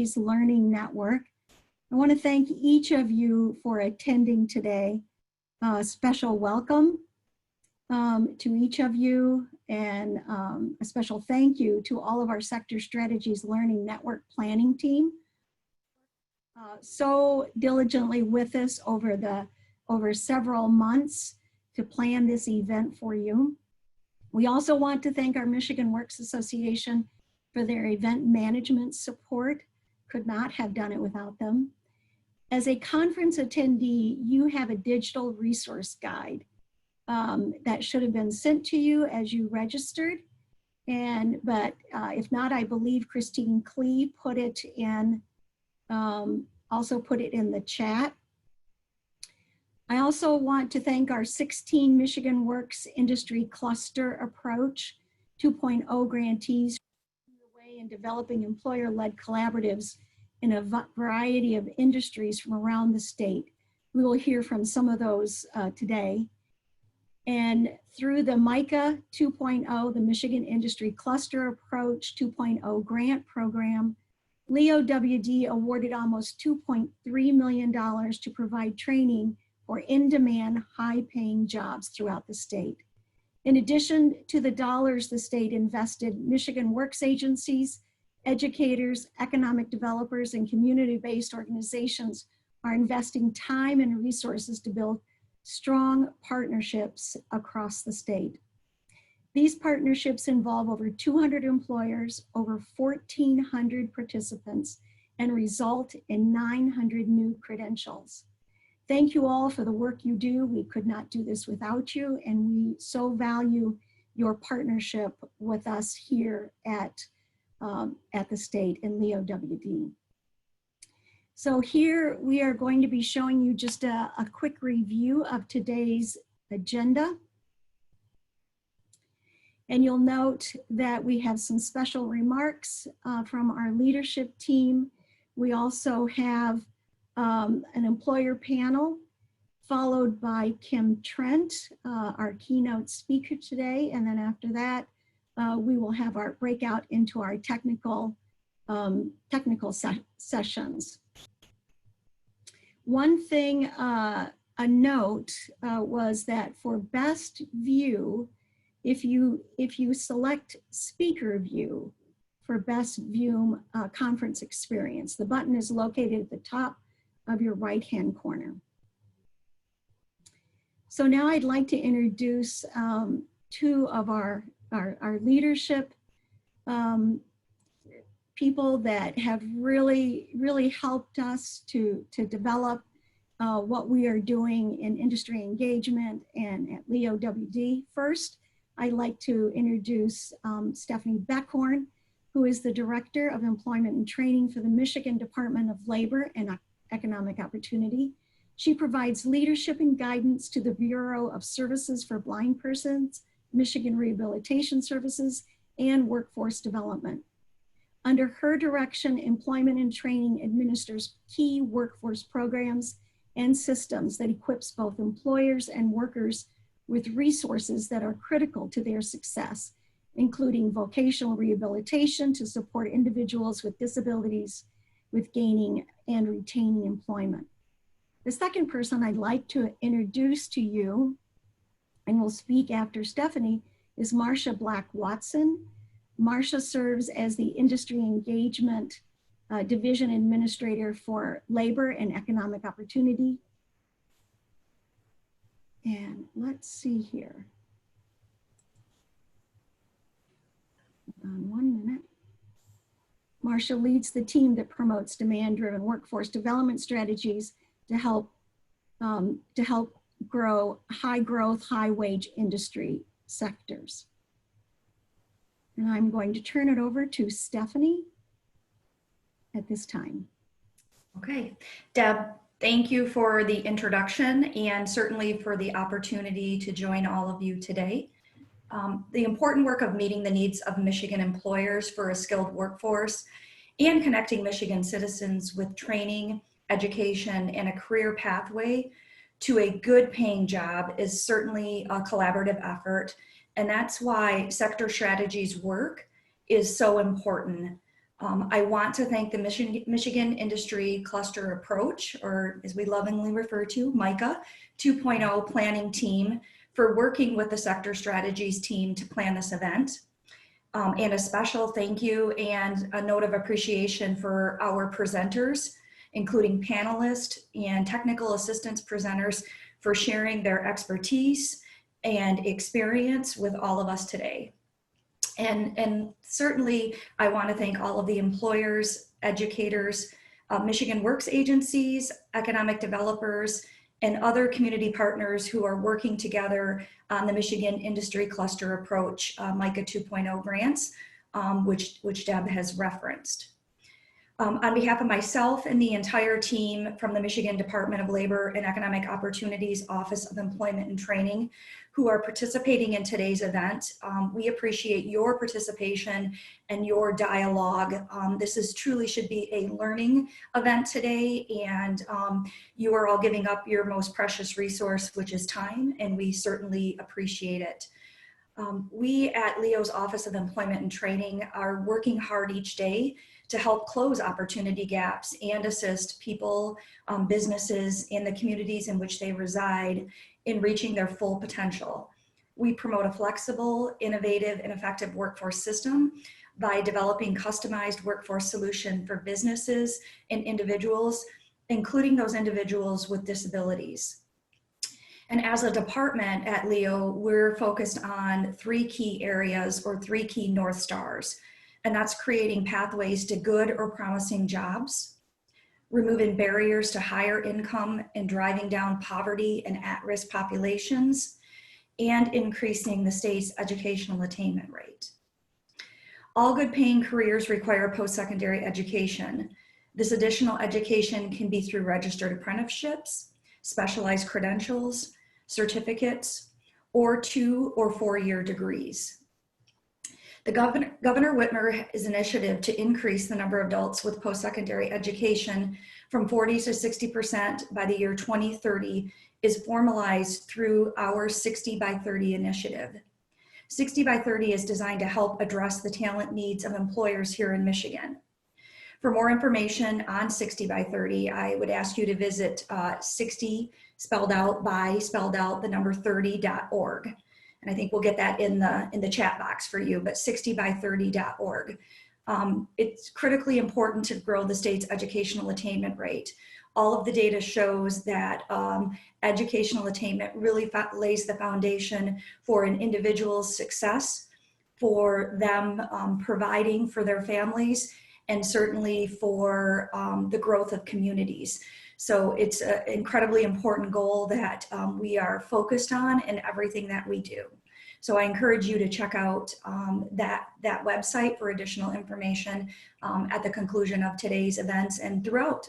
Learning Network. I want to thank each of you for attending today. Special welcome to each of you, and a special thank you to all of our Sector Strategies Learning Network planning team. So diligently with us over several months to plan this event for you. We also want to thank our Michigan Works Association for their event management support. Could not have done it without them. As a conference attendee, you have a digital resource guide that should have been sent to you as you registered. But if not, I believe Christine Klee put it in, also put it in the chat. I also want to thank our 16 Michigan Works Industry Cluster Approach 2.0 grantees in developing employer-led collaboratives in a variety of industries from around the state. We will hear from some of those today. And through the Mica 2.0, the Michigan Industry Cluster Approach 2.0 grant program, Leo WD awarded almost $2.3 million to provide training for in-demand, high-paying jobs throughout the state. In addition to the dollars the state invested, Michigan Works agencies, educators, economic developers, and community-based organizations are investing time and resources to build strong partnerships across the state. These partnerships involve over 200 employers, over 1,400 participants, and result in 900 new credentials. Thank you all for the work you do. We could not do this without you, and we so value your partnership with us here at the state in Leo WD. So here we are going to be showing you just a quick review of today's agenda. And you'll note that we have some special remarks from our leadership team. We also have an employer panel, followed by Kim Trent, our keynote speaker today. And then after that, we will have our breakout into our technical sessions. One thing, a note was that for best view, if you select speaker view for best view conference experience, the button is located at the top of your right-hand corner. So now I'd like to introduce two of our leadership people that have really helped us to develop what we are doing in industry engagement and at Leo WD. First, I'd like to introduce Stephanie Beckhorn, who is the Director of Employment and Training for the Michigan Department of Labor and Economic Opportunity. She provides leadership and guidance to the Bureau of Services for Blind Persons, Michigan Rehabilitation Services, and Workforce Development. Under her direction, Employment and Training administers key workforce programs and systems that equips both employers and workers with resources that are critical to their success, including vocational rehabilitation to support individuals with disabilities with gaining and retaining employment. The second person I'd like to introduce to you, and will speak after Stephanie, is Marcia Black-Watson. Marcia serves as the Industry Engagement Division Administrator for Labor and Economic Opportunity. And let's see here. Hold on 1 minute. Marcia leads the team that promotes demand-driven workforce development strategies to help grow high-growth, high-wage industry sectors. And I'm going to turn it over to Stephanie at this time. Okay, Deb, thank you for the introduction and certainly for the opportunity to join all of you today. The important work of meeting the needs of Michigan employers for a skilled workforce and connecting Michigan citizens with training, education, and a career pathway to a good paying job is certainly a collaborative effort. And that's why sector strategies work is so important. I want to thank the Michigan Industry Cluster Approach, or as we lovingly refer to, Mica 2.0 planning team, for working with the sector strategies team to plan this event. And a special thank you and a note of appreciation for our presenters, including panelists and technical assistance presenters, for sharing their expertise and experience with all of us today. And certainly I want to thank all of the employers, educators, Michigan Works agencies, economic developers, and other community partners who are working together on the Michigan Industry Cluster Approach, Mica 2.0 grants, which Deb has referenced. On behalf of myself and the entire team from the Michigan Department of Labor and Economic Opportunities Office of Employment and Training, who are participating in today's event, we appreciate your participation and your dialogue. This truly should be a learning event today, and you are all giving up your most precious resource, which is time, and we certainly appreciate it. We at Leo's Office of Employment and Training are working hard each day to help close opportunity gaps and assist people, businesses, and the communities in which they reside in reaching their full potential. We promote a flexible, innovative, and effective workforce system by developing customized workforce solutions for businesses and individuals, including those individuals with disabilities. And as a department at Leo, we're focused on 3 key areas, or 3 key North Stars. And that's creating pathways to good or promising jobs, removing barriers to higher income and driving down poverty and at-risk populations, and increasing the state's educational attainment rate. All good paying careers require post-secondary education. This additional education can be through registered apprenticeships, specialized credentials, certificates, or 2- or 4-year degrees. The Governor Whitmer's initiative to increase the number of adults with post-secondary education from 40 to 60% by the year 2030 is formalized through our 60 by 30 initiative. 60 by 30 is designed to help address the talent needs of employers here in Michigan. For more information on 60 by 30, I would ask you to visit 60 spelled out the number 30.org. And I think we'll get that in the chat box for you, but 60by30.org. It's critically important to grow the state's educational attainment rate. All of the data shows that educational attainment really lays the foundation for an individual's success, for them providing for their families, and certainly for the growth of communities. So it's an incredibly important goal that we are focused on in everything that we do. So I encourage you to check out that website for additional information at the conclusion of today's events and throughout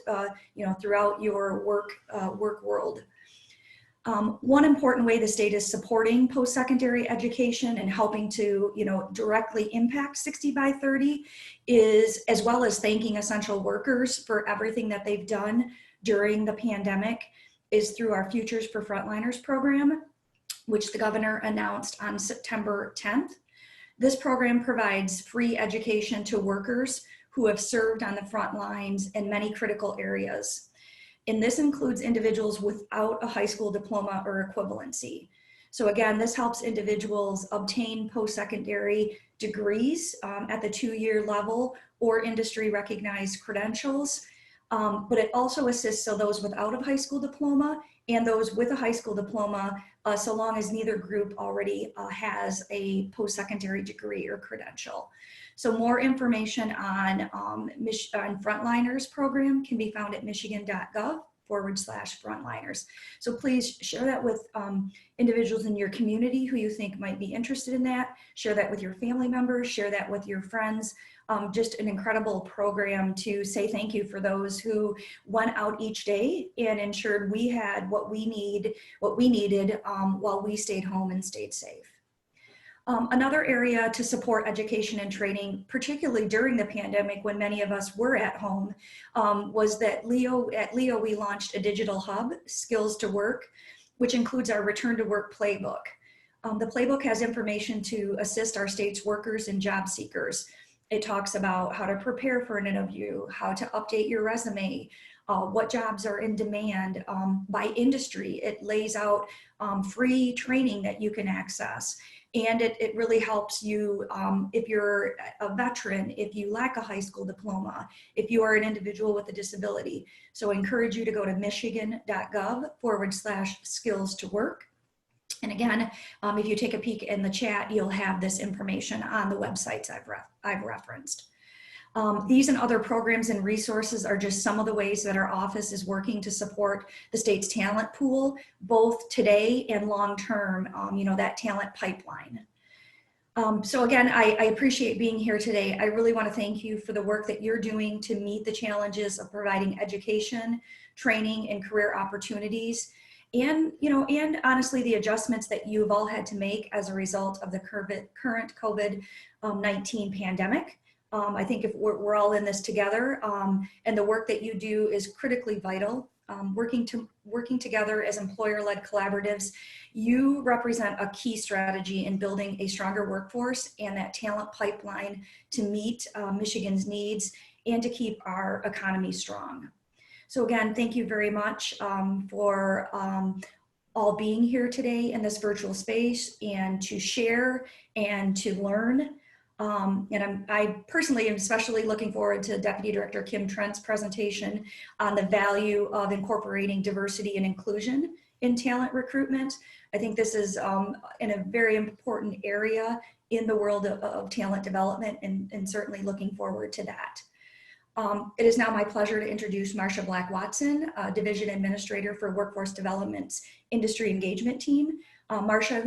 your work world. One important way the state is supporting post-secondary education and helping to directly impact 60 by 30 is, as well as thanking essential workers for everything that they've done during the pandemic, is through our Futures for Frontliners program, which the governor announced on September 10th. This program provides free education to workers who have served on the front lines in many critical areas. And this includes individuals without a high school diploma or equivalency. So again, this helps individuals obtain post-secondary degrees at the 2-year level or industry recognized credentials. But it also assists those without a high school diploma and those with a high school diploma, so long as neither group already has a post-secondary degree or credential. So more information on Frontliners program can be found at michigan.gov/frontliners. So please share that with individuals in your community who you think might be interested in that. Share that with your family members, share that with your friends. Just an incredible program to say thank you for those who went out each day and ensured we had what we needed while we stayed home and stayed safe. Another area to support education and training, particularly during the pandemic when many of us were at home, was that at Leo we launched a digital hub, Skills to Work, which includes our Return to Work Playbook. The Playbook has information to assist our state's workers and job seekers. It talks about how to prepare for an interview, how to update your resume, what jobs are in demand by industry. It lays out free training that you can access. And it really helps you if you're a veteran, if you lack a high school diploma, if you are an individual with a disability. So I encourage you to go to michigan.gov/skills to work. And again, if you take a peek in the chat, you'll have this information on the websites I've referenced. These and other programs and resources are just some of the ways that our office is working to support the state's talent pool, both today and long-term, that talent pipeline. So again, I appreciate being here today. I really want to thank you for the work that you're doing to meet the challenges of providing education, training, and career opportunities. And, and honestly, the adjustments that you've all had to make as a result of the current COVID-19 pandemic. I think if we're all in this together, and the work that you do is critically vital. Working together as employer-led collaboratives, you represent a key strategy in building a stronger workforce and that talent pipeline to meet Michigan's needs and to keep our economy strong. So again, thank you very much for all being here today in this virtual space and to share and to learn. And I personally am especially looking forward to Deputy Director Kim Trent's presentation on the value of incorporating diversity and inclusion in talent recruitment. I think this is in a very important area in the world of talent development, and certainly looking forward to that. It is now my pleasure to introduce Marcia Black-Watson, Division Administrator for Workforce Development's Industry Engagement Team. Marcia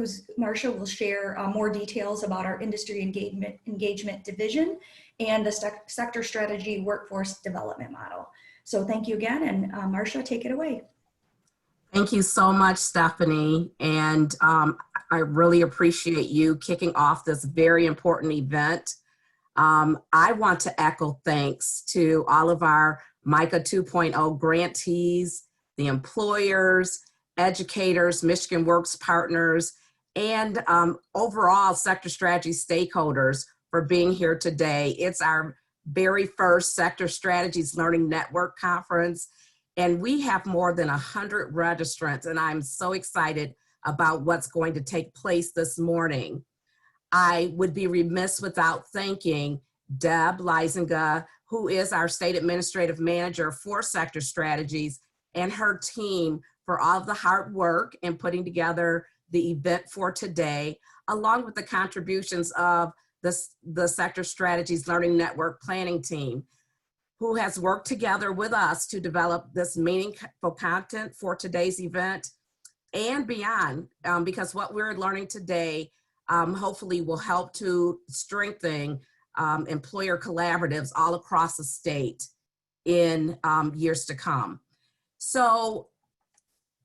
will share more details about our Industry Engagement Division and the Sector Strategy Workforce Development Model. So thank you again, and Marcia, take it away. Thank you so much, Stephanie. And I really appreciate you kicking off this very important event. I want to echo thanks to all of our Mica 2.0 grantees, the employers, educators, Michigan Works partners, and overall sector strategy stakeholders for being here today. It's our very first Sector Strategies Learning Network Conference, and we have more than 100 registrants, and I'm so excited about what's going to take place this morning. I would be remiss without thanking Deb Leisinga, who is our State Administrative Manager for Sector Strategies, and her team for all of the hard work in putting together the event for today, along with the contributions of the Sector Strategies Learning Network planning team, who has worked together with us to develop this meaningful content for today's event and beyond, because what we're learning today hopefully will help to strengthen employer collaboratives all across the state in years to come. So,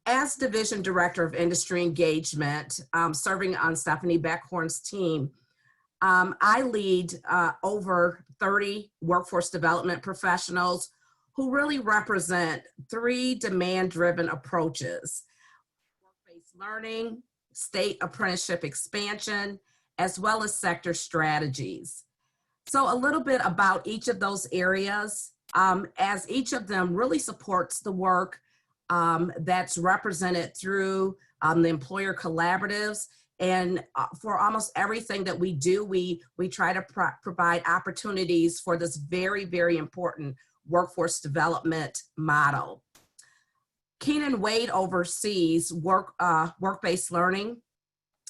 as Division Director of Industry Engagement, serving on Stephanie Beckhorn's team, I lead over 30 workforce development professionals who really represent 3 demand-driven approaches: work-based learning, state apprenticeship expansion, as well as sector strategies. So a little bit about each of those areas, as each of them really supports the work that's represented through the employer collaboratives. And for almost everything that we do, we try to provide opportunities for this very, very important workforce development model. Keenan Wade oversees work-based learning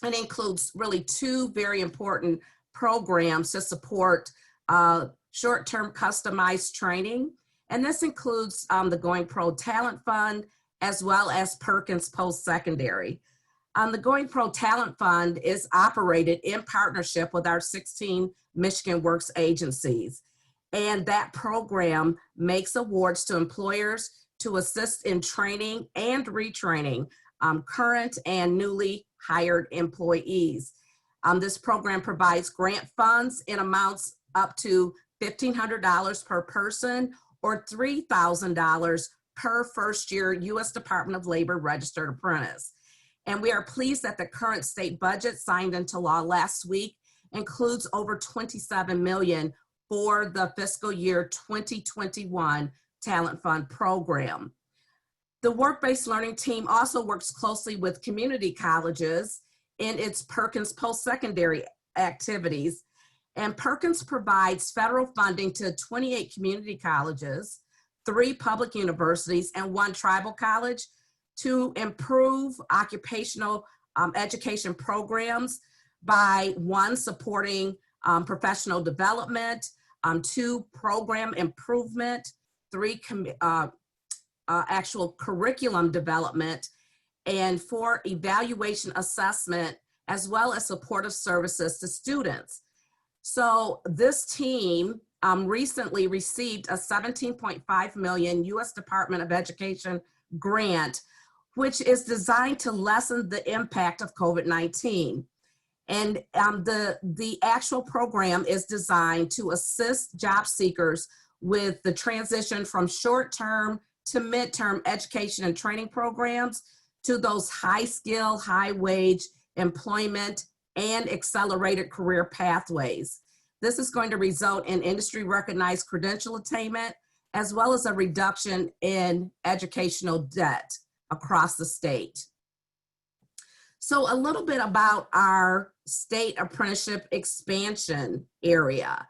and includes really 2 very important programs to support short-term customized training. And this includes the Going Pro Talent Fund, as well as Perkins Post-Secondary. The Going Pro Talent Fund is operated in partnership with our 16 Michigan Works agencies. And that program makes awards to employers to assist in training and retraining current and newly hired employees. This program provides grant funds in amounts up to $1,500 per person or $3,000 per first-year U.S. Department of Labor registered apprentice. And we are pleased that the current state budget signed into law last week includes over $27 million for the fiscal year 2021 Talent Fund program. The work-based learning team also works closely with community colleges in its Perkins post-secondary activities. And Perkins provides federal funding to 28 community colleges, 3 public universities, and 1 tribal college to improve occupational education programs by 1, supporting professional development, 2, program improvement, 3, actual curriculum development, and 4, evaluation assessment, as well as supportive services to students. So this team recently received a $17.5 million U.S. Department of Education grant, which is designed to lessen the impact of COVID-19. And the actual program is designed to assist job seekers with the transition from short-term to midterm education and training programs to those high-skill, high-wage employment and accelerated career pathways. This is going to result in industry-recognized credential attainment, as well as a reduction in educational debt across the state. So a little bit about our state apprenticeship expansion area.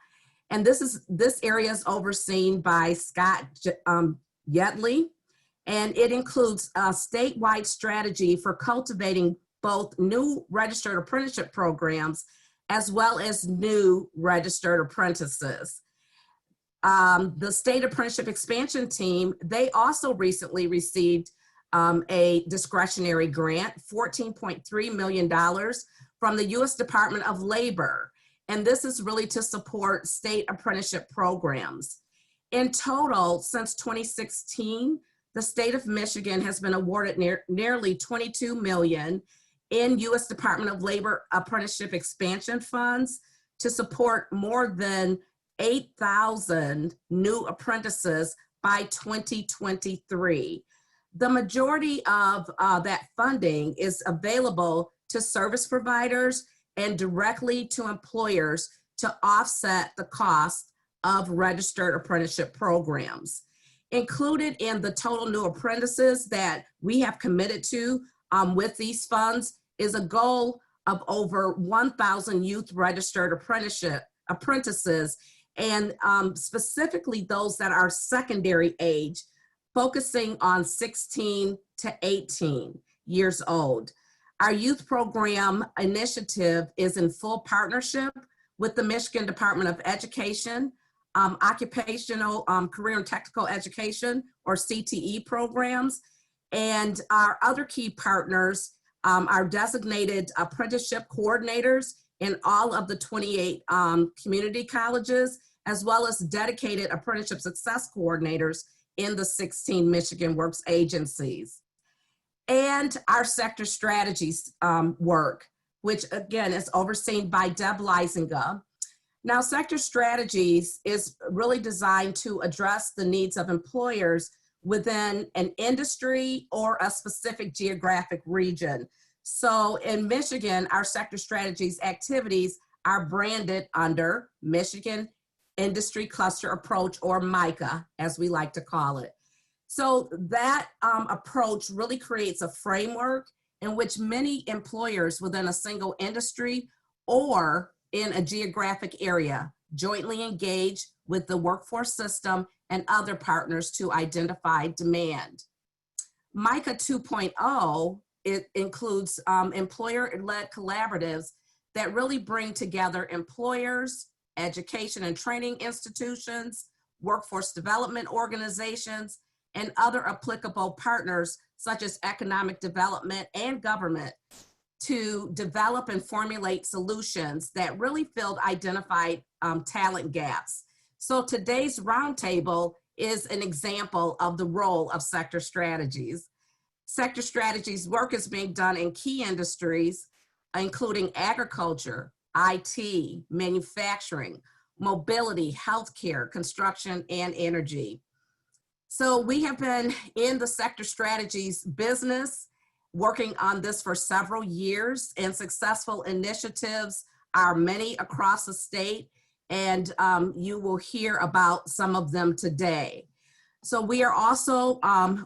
And this area is overseen by Scott Yetley, and it includes a statewide strategy for cultivating both new registered apprenticeship programs as well as new registered apprentices. The state apprenticeship expansion team, they also recently received a discretionary grant, $14.3 million from the U.S. Department of Labor. And this is really to support state apprenticeship programs. In total, since 2016, the state of Michigan has been awarded nearly $22 million in U.S. Department of Labor apprenticeship expansion funds to support more than 8,000 new apprentices by 2023. The majority of that funding is available to service providers and directly to employers to offset the cost of registered apprenticeship programs. Included in the total new apprentices that we have committed to with these funds is a goal of over 1,000 youth registered apprentices, and specifically those that are secondary age, focusing on 16 to 18 years old. Our youth program initiative is in full partnership with the Michigan Department of Education, Occupational Career and Technical Education, or CTE programs, and our other key partners are designated apprenticeship coordinators in all of the 28 community colleges, as well as dedicated apprenticeship success coordinators in the 16 Michigan Works agencies. And our sector strategies work, which again is overseen by Deb Leisinga. Now, sector strategies is really designed to address the needs of employers within an industry or a specific geographic region. So in Michigan, our sector strategies activities are branded under Michigan Industry Cluster Approach, or Mica, as we like to call it. So that approach really creates a framework in which many employers within a single industry or in a geographic area jointly engage with the workforce system and other partners to identify demand. Mica 2.0, it includes employer-led collaboratives that really bring together employers, education and training institutions, workforce development organizations, and other applicable partners such as economic development and government to develop and formulate solutions that really filled identified talent gaps. So today's roundtable is an example of the role of sector strategies. Sector strategies work is being done in key industries, including agriculture, IT, manufacturing, mobility, healthcare, construction, and energy. So we have been in the sector strategies business, working on this for several years, and successful initiatives are many across the state. and you will hear about some of them today. So we are also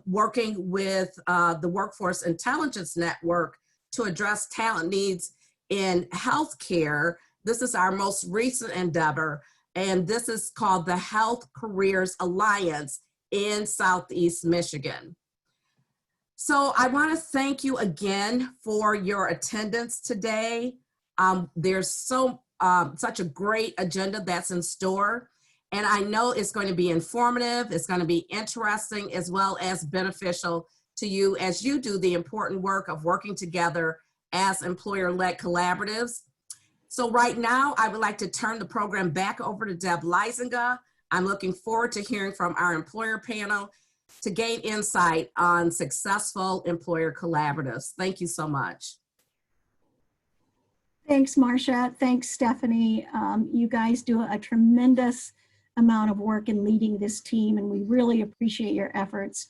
working with the Workforce Intelligence Network to address talent needs in healthcare. This is our most recent endeavor, and this is called the Health Careers Alliance in Southeast Michigan. So I want to thank you again for your attendance today. There's such a great agenda that's in store, and I know it's going to be informative, it's going to be interesting, as well as beneficial to you as you do the important work of working together as employer-led collaboratives. So right now, I would like to turn the program back over to Deb Leisinger. I'm looking forward to hearing from our employer panel to gain insight on successful employer collaboratives. Thank you so much. Thanks, Marcia. Thanks, Stephanie. You guys do a tremendous amount of work in leading this team, and we really appreciate your efforts.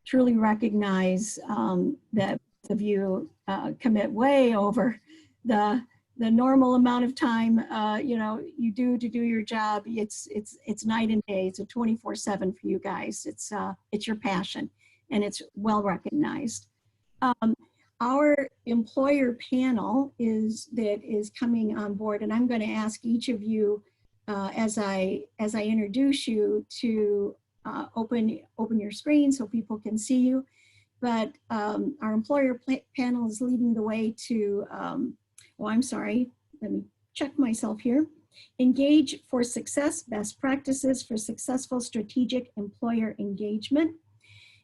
Truly recognize that of you commit way over the normal amount of time you do to do your job. It's night and day. It's a 24/7 for you guys. It's your passion, and it's well recognized. Our employer panel is coming on board, and I'm going to ask each of you as I introduce you to open your screen so people can see you. But our employer panel is leading the way to, oh, I'm sorry, let me check myself here. Engage for Success, Best Practices for Successful Strategic Employer Engagement.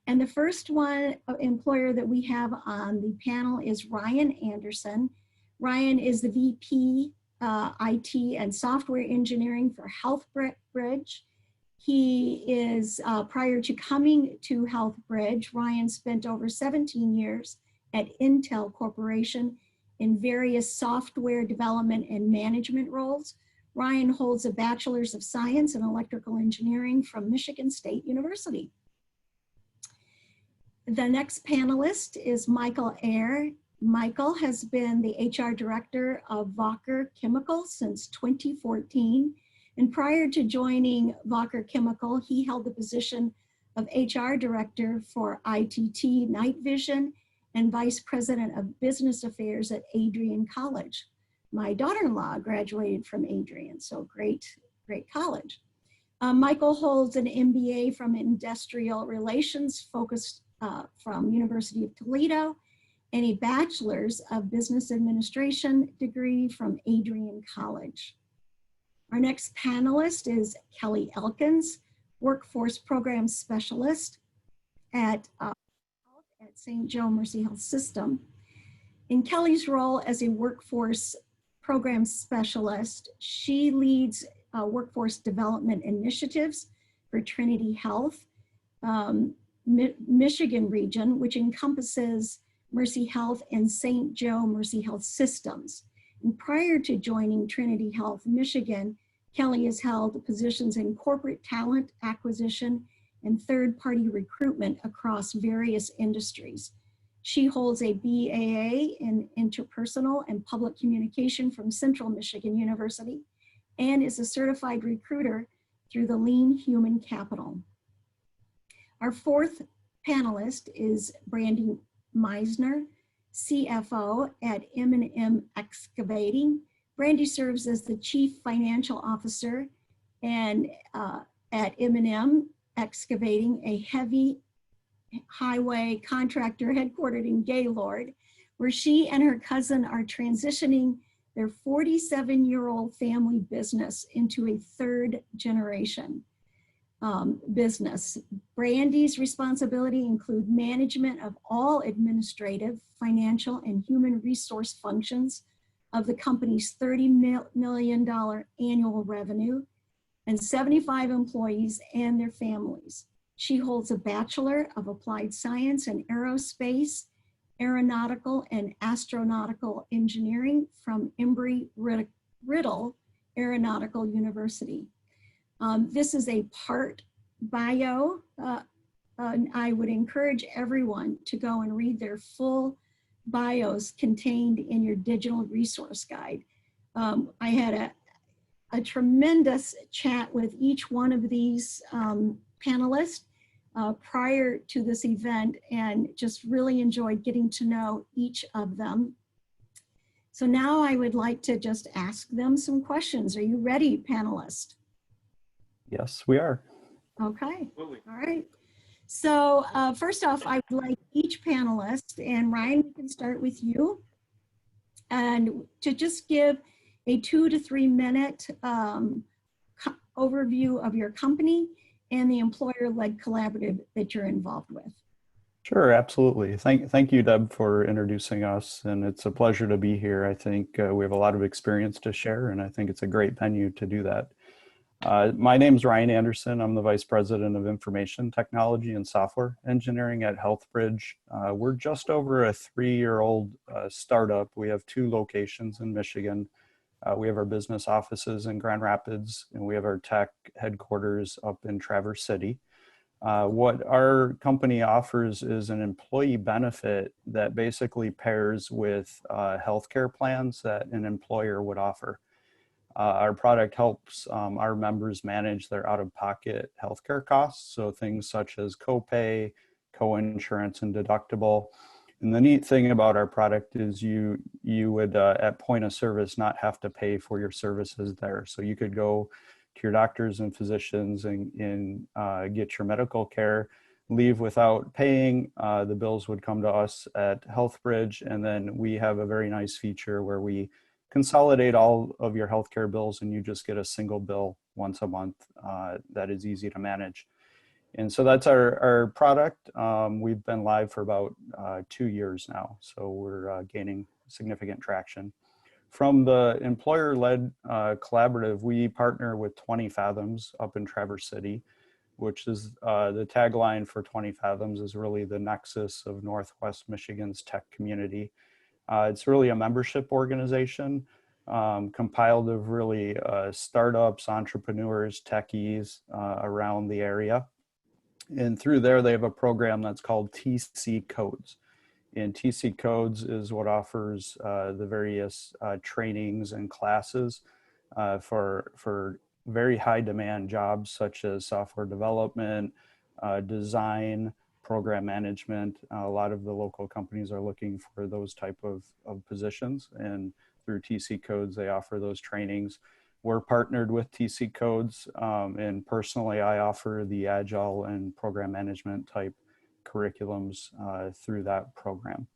And the first one employer that we have on the panel is Ryan Anderson. Ryan is the VP IT and Software Engineering for HealthBridge. He is, prior to coming to HealthBridge, Ryan spent over 17 years at Intel Corporation in various software development and management roles. Ryan holds a Bachelor's of Science in Electrical Engineering from Michigan State University. The next panelist is Michael Ayer. Michael has been the HR Director of Wacker Chemical since 2014. And prior to joining Wacker Chemical, he held the position of HR Director for ITT Night Vision and Vice President of Business Affairs at Adrian College. My daughter-in-law graduated from Adrian, so great college. Michael holds an MBA from Industrial Relations focused from University of Toledo, and a Bachelor's of Business Administration degree from Adrian College. Our next panelist is Kelly Elkins, Workforce Program Specialist at St. Joe Mercy Health System. In Kelly's role as a Workforce Program Specialist, she leads workforce development initiatives for Trinity Health, Michigan region, which encompasses Mercy Health and St. Joe Mercy Health Systems. And prior to joining Trinity Health Michigan, Kelly has held positions in corporate talent acquisition and third-party recruitment across various industries. She holds a BAA in interpersonal and public communication from Central Michigan University and is a certified recruiter through the Lean Human Capital. Our fourth panelist is Brandy Meisner, CFO at M&M Excavating. Brandy serves as the Chief Financial Officer and at M&M Excavating, a heavy highway contractor headquartered in Gaylord, where she and her cousin are transitioning their 47-year-old family business into a third generation business. Brandy's responsibility include management of all administrative, financial, and human resource functions of the company's $30 million annual revenue and 75 employees and their families. She holds a Bachelor of Applied Science in Aerospace, Aeronautical, and Astronautical Engineering from Embry-Riddle Aeronautical University. This is a part bio. I would encourage everyone to go and read their full bios contained in your digital resource guide. I a tremendous chat with each one of these panelists prior to this event, and just really enjoyed getting to know each of them. So now I would like to just ask them some questions. Are you ready, panelists? Yes, we are. Okay, all right. So first off, I would like each panelist, and Ryan, we can start with you, and to just give a 2 to 3 minute overview of your company and the employer-led collaborative that you're involved with. Sure, absolutely. Thank you, Deb, for introducing us, and it's a pleasure to be here. I think we have a lot of experience to share, and I think it's a great venue to do that. My name is Ryan Anderson. I'm the Vice President of Information Technology and Software Engineering at HealthBridge. We're just over a 3-year-old startup. We have 2 locations in Michigan. We have our business offices in Grand Rapids, and we have our tech headquarters up in Traverse City. What our company offers is an employee benefit that basically pairs with healthcare plans that an employer would offer. Our product helps our members manage their out-of-pocket healthcare costs, so things such as copay, co-insurance, and deductible. And the neat thing about our product is you would, at point of service, not have to pay for your services there. So you could go to your doctors and physicians and get your medical care, leave without paying. The bills would come to us at HealthBridge, and then we have a very nice feature where we consolidate all of your healthcare bills, and you just get a single bill once a month that is easy to manage. And so that's our product. We've been live for about 2 years now, so we're gaining significant traction. From the employer-led collaborative, we partner with 20 Fathoms up in Traverse City, which is the tagline for 20 Fathoms is really the nexus of Northwest Michigan's tech community. It's really a membership organization compiled of really startups, entrepreneurs, techies around the area. And through there, they have a program that's called TC Codes. And TC Codes is what offers the various trainings and classes for very high demand jobs such as software development, design, program management. A lot of the local companies are looking for those type of positions, and through TC Codes, they offer those trainings. We're partnered with TC Codes, and personally, I offer the Agile and program management type curriculums through that program.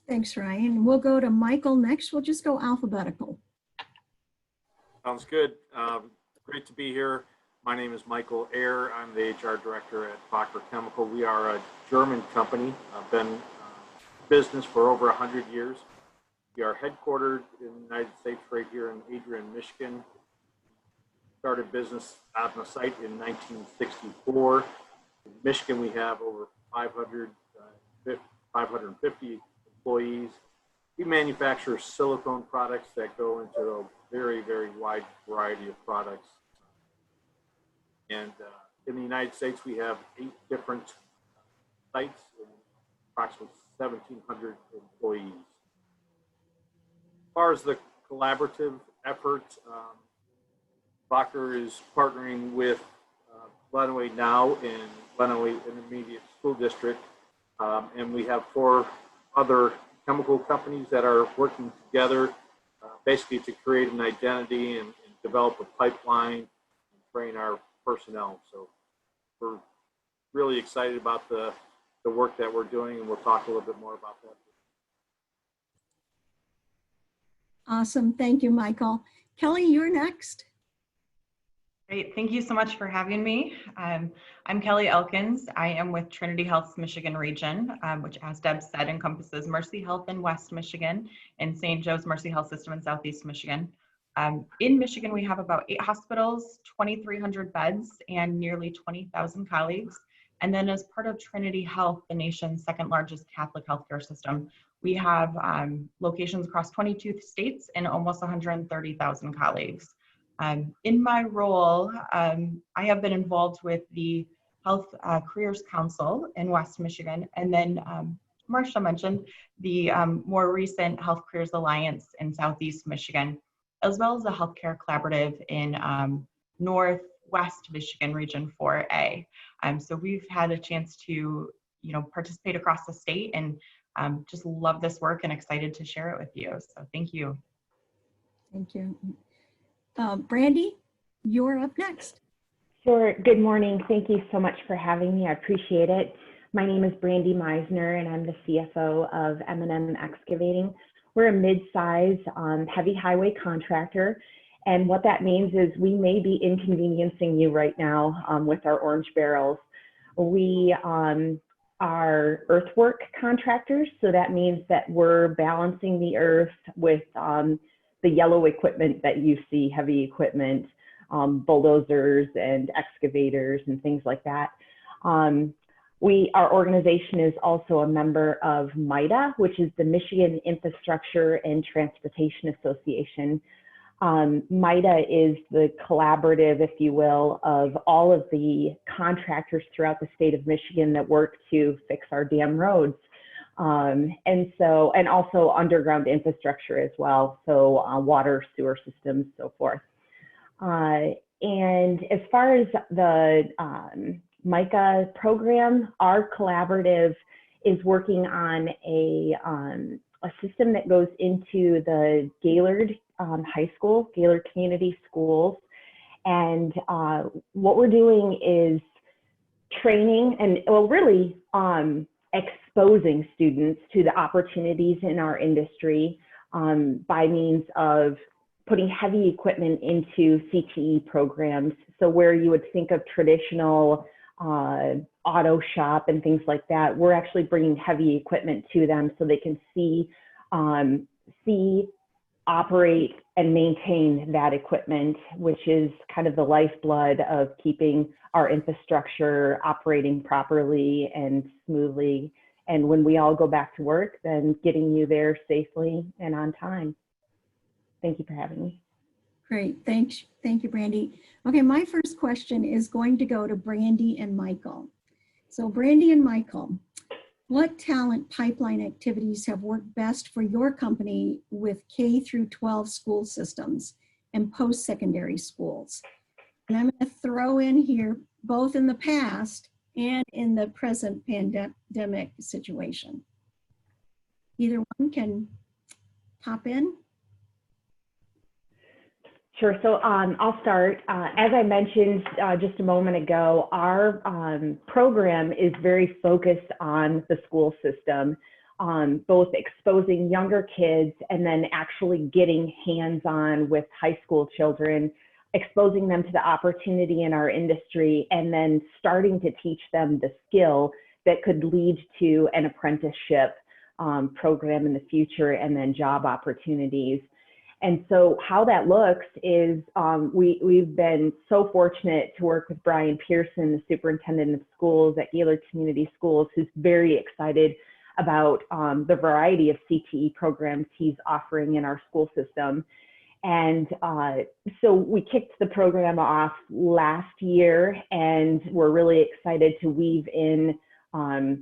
Thanks, Ryan. We'll go to Michael next. We'll just go alphabetical. Sounds good. Great to be here. My name is Michael Ayer. I'm the HR director at Fokker Chemical. We are a German company. I've been in business for over 100 years. We are headquartered in the United States right here in Adrian, Michigan. Started business out on the site in 1964. In Michigan, we have over 550 employees. We manufacture silicone products that go into a very, very wide variety of products. And in the United States, we have 8 different sites and approximately 1,700 employees. As far as the collaborative effort, Fokker is partnering with Lenawee Now and Lenawee Intermediate School District, and we have 4 other chemical companies that are working together basically to create an identity and develop a pipeline and train our personnel. So we're really excited about the work that we're doing, and we'll talk a little bit more about that. Awesome. Thank you, Michael. Kelly, you're next. Great. Thank you so much for having me. I'm Kelly Elkins. I am with Trinity Health's Michigan region, which, as Deb said, encompasses Mercy Health in West Michigan and St. Joe's Mercy Health System in Southeast Michigan. In Michigan, we have about 8 hospitals, 2,300 beds, and nearly 20,000 colleagues. And then as part of Trinity Health, the nation's 2nd largest Catholic healthcare system, we have locations across 22 states and almost 130,000 colleagues. In my role, I have been involved with the Health Careers Council in West Michigan, and then Marcia mentioned the more recent Health Careers Alliance in Southeast Michigan. as well as a healthcare collaborative in Northwest Michigan Region 4A. So we've had a chance to, participate across the state, and just love this work and excited to share it with you. So thank you. Thank you. Brandy, you're up next. Sure. Good morning. Thank you so much for having me. I appreciate it. My name is Brandy Meisner, and I'm the CFO of M&M Excavating. We're a mid-size heavy highway contractor. And what that means is we may be inconveniencing you right now with our orange barrels. We are earthwork contractors. So that means that we're balancing the earth with the yellow equipment that you see, heavy equipment, bulldozers and excavators and things like that. Our organization is also a member of MITA, which is the Michigan Infrastructure and Transportation Association. MITA is the collaborative, if you will, of all of the contractors throughout the state of Michigan that work to fix our damn roads. And also underground infrastructure as well. So water, sewer systems, so forth. And as far as the Mica program, our collaborative is working on a system that goes into the Gaylord High School, Gaylord Community Schools. And what we're doing is training and, well, really exposing students to the opportunities in our industry by means of putting heavy equipment into CTE programs. So where you would think of traditional auto shop and things like that, we're actually bringing heavy equipment to them so they can see, operate, and maintain that equipment, which is kind of the lifeblood of keeping our infrastructure operating properly and smoothly. And when we all go back to work, then getting you there safely and on time. Thank you for having me. Great, thanks. Thank you, Brandy. Okay, my first question is going to go to Brandy and Michael. So Brandy and Michael, what talent pipeline activities have worked best for your company with K through 12 school systems and post-secondary schools? And I'm going to throw in here both in the past and in the present pandemic situation. Either one can pop in. Sure. So I'll start. As I mentioned just a moment ago, our program is very focused on the school system, both exposing younger kids and then actually getting hands-on with high school children, exposing them to the opportunity in our industry, and then starting to teach them the skill that could lead to an apprenticeship program in the future and then job opportunities. And so how that looks is we've been so fortunate to work with Brian Pearson, the superintendent of schools at Gaylord Community Schools, who's very excited about the variety of CTE programs he's offering in our school system. And so we kicked the program off last year, and we're really excited to weave in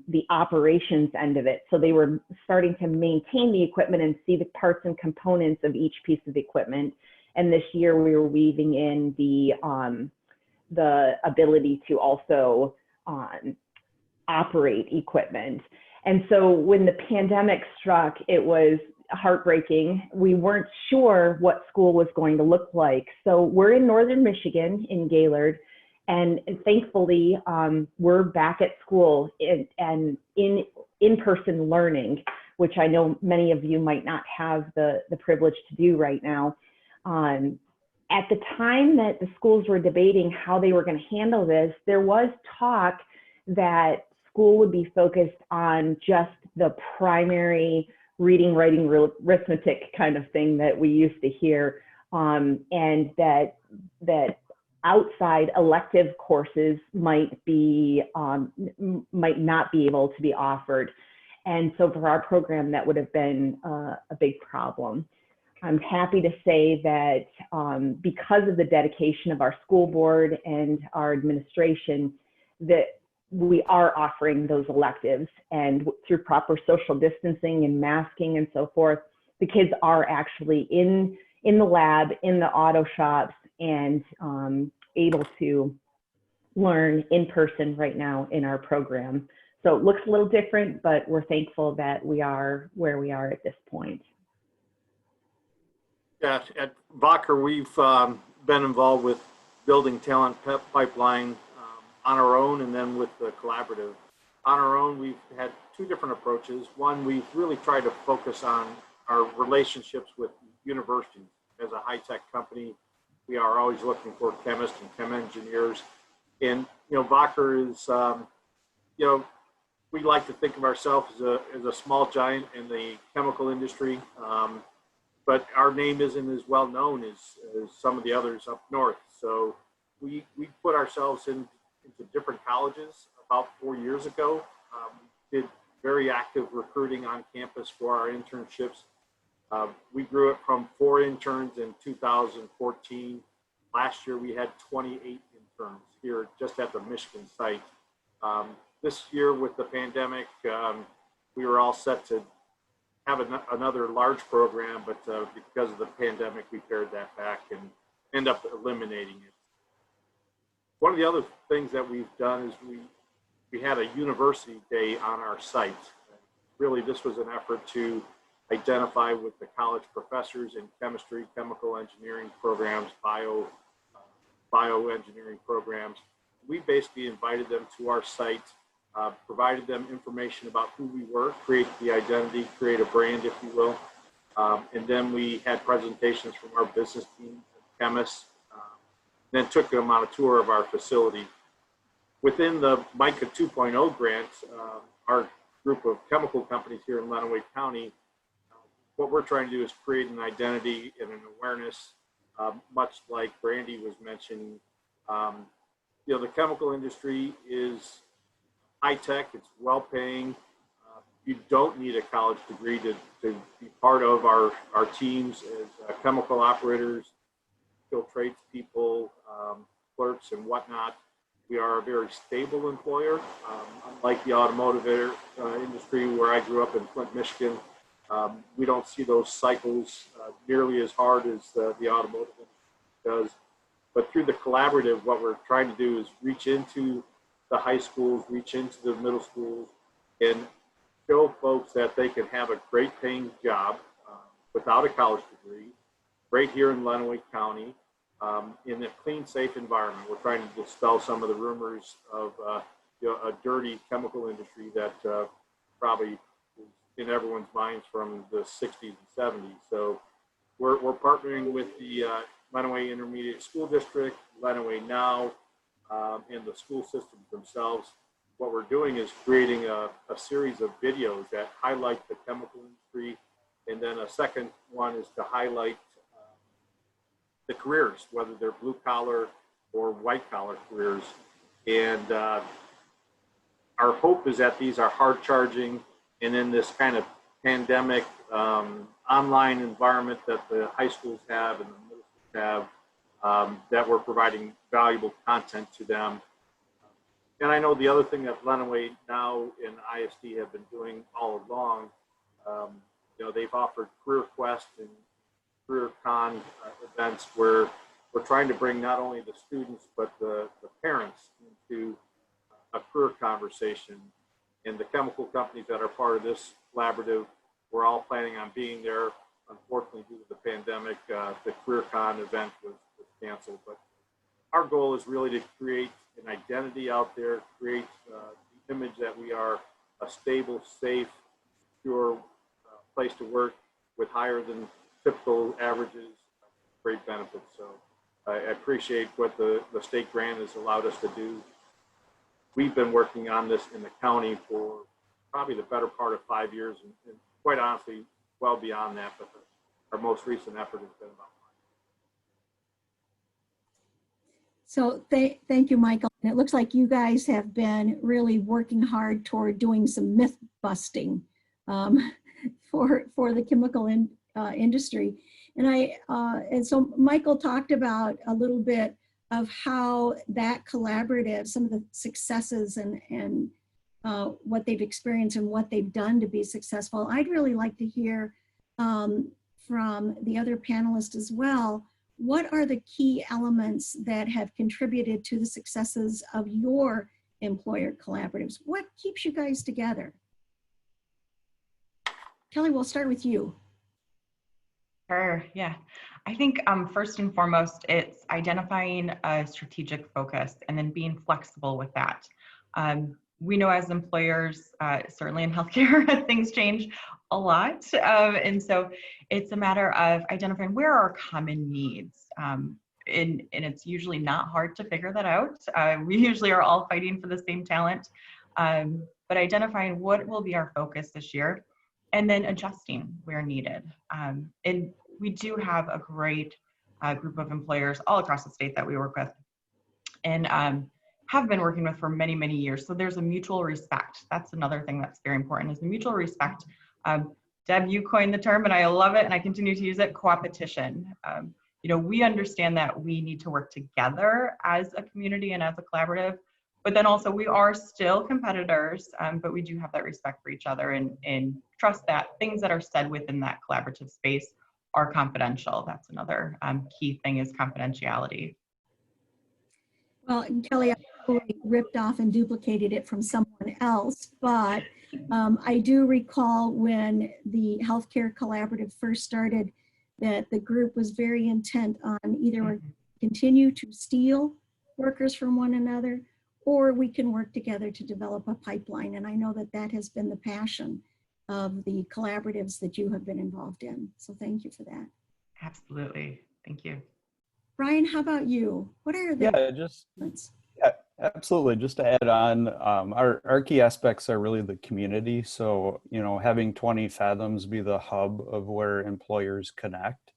the operations end of it. So they were starting to maintain the equipment and see the parts and components of each piece of equipment. And this year we were weaving in the ability to also operate equipment. And so when the pandemic struck, it was heartbreaking. We weren't sure what school was going to look like. So we're in Northern Michigan in Gaylord. And thankfully, we're back at school and in-person learning, which I know many of you might not have the privilege to do right now. At the time that the schools were debating how they were going to handle this, there was talk that school would be focused on just the primary reading, writing, arithmetic kind of thing that we used to hear, and that outside elective courses might not be able to be offered. And so for our program, that would have been a big problem. I'm happy to say that because of the dedication of our school board and our administration, that we are offering those electives, and through proper social distancing and masking and so forth, the kids are actually in in the lab, in the auto shops, and able to learn in person right now in our program. So it looks a little different, but we're thankful that we are where we are at this point. Yeah, at Wacker, we've been involved with building talent pipeline on our own and then with the collaborative. On our own, we've had two different approaches. One, we've really tried to focus on our relationships with universities. As a high-tech company, we are always looking for chemists and chem engineers. And, you know, Wacker is, you know, we like to think of ourselves as a small giant in the chemical industry, but our name isn't as well known as some of the others up north. So we put ourselves into different colleges about 4 years ago. We did very active recruiting on campus for our internships. We grew it from 4 interns in 2014. Last year we had 28 interns here just at the Michigan site. This year with the pandemic, we were all set to have another large program, but because of the pandemic, we pared that back and end up eliminating it. One of the other things that we've done is we had a university day on our site. Really, this was an effort to identify with the college professors in chemistry, chemical engineering programs, bioengineering programs. We basically invited them to our site, provided them information about who we were, create the identity, create a brand, if you will. And then we had presentations from our business team, chemists, then took them on a tour of our facility. Within the Mica 2.0 grant, our group of chemical companies here in Lenawee County, what we're trying to do is create an identity and an awareness, much like Brandy was mentioning. You know, the chemical industry is high tech, it's well paying. You don't need a college degree to be part of our teams as chemical operators, skilled tradespeople, clerks and whatnot. We are a very stable employer. Unlike the automotive industry where I grew up in Flint, Michigan, we don't see those cycles nearly as hard as the automotive industry does. But through the collaborative, what we're trying to do is reach into the high schools, reach into the middle schools, and show folks that they can have a great paying job without a college degree, right here in Lenawee County, in a clean, safe environment. We're trying to dispel some of the rumors of you know, a dirty chemical industry that probably is in everyone's minds from the 60s and 70s. So we're partnering with the Lenawee Intermediate School District, Lenawee Now, and the school systems themselves. What we're doing is creating a series of videos that highlight the chemical industry, and then a second one is to highlight the careers, whether they're blue collar or white collar careers. And our hope is that these are hard charging, and in this kind of pandemic online environment that the high schools have and the middle schools have, that we're providing valuable content to them. And I know the other thing that Lenawee Now and ISD have been doing all along, you know, they've offered Career Quest and Career Con events where we're trying to bring not only the students, but the parents into a career conversation. And the chemical companies that are part of this collaborative, we're all planning on being there. Unfortunately, due to the pandemic, the Career Con event was canceled. But our goal is really to create an identity out there, create the image that we are a stable, safe, secure place to work with higher than typical averages, great benefits. So I appreciate what the state grant has allowed us to do. We've been working on this in the county for probably the better part of 5 years, and quite honestly, well beyond that, but our most recent effort has been about. So thank you, Michael. And it looks like you guys have been really working hard toward doing some myth busting for the chemical industry. And so Michael talked about a little bit of how that collaborative, some of the successes and what they've experienced and what they've done to be successful. I'd really like to hear from the other panelists as well, what are the key elements that have contributed to the successes of your employer collaboratives? What keeps you guys together? Kelly, we'll start with you. Sure, yeah. I think first and foremost, it's identifying a strategic focus and then being flexible with that. We know as employers, certainly in healthcare, things change a lot. And so it's a matter of identifying where are our common needs. And it's usually not hard to figure that out. We usually are all fighting for the same talent, but identifying what will be our focus this year and then adjusting where needed. And we do have a great group of employers all across the state that we work with and have been working with for many, many years. So there's a mutual respect. That's another thing that's very important is the mutual respect. Deb, you coined the term and I love it and I continue to use it, co-opetition. You know, we understand that we need to work together as a community and as a collaborative, but then also we are still competitors, but we do have that respect for each other and trust that things that are said within that collaborative space are confidential. That's another key thing is confidentiality. Well, Kelly, I probably ripped off and duplicated it from someone else, but I do recall when the healthcare collaborative first started that the group was very intent on either continue to steal workers from one another, or we can work together to develop a pipeline. And I know that that has been the passion of the collaboratives that you have been involved in. So thank you for that. Absolutely. Thank you. Brian, how about you? What are the absolutely. Just to add on, our key aspects are really the community. So, you know, having 20 Fathoms be the hub of where employers connect.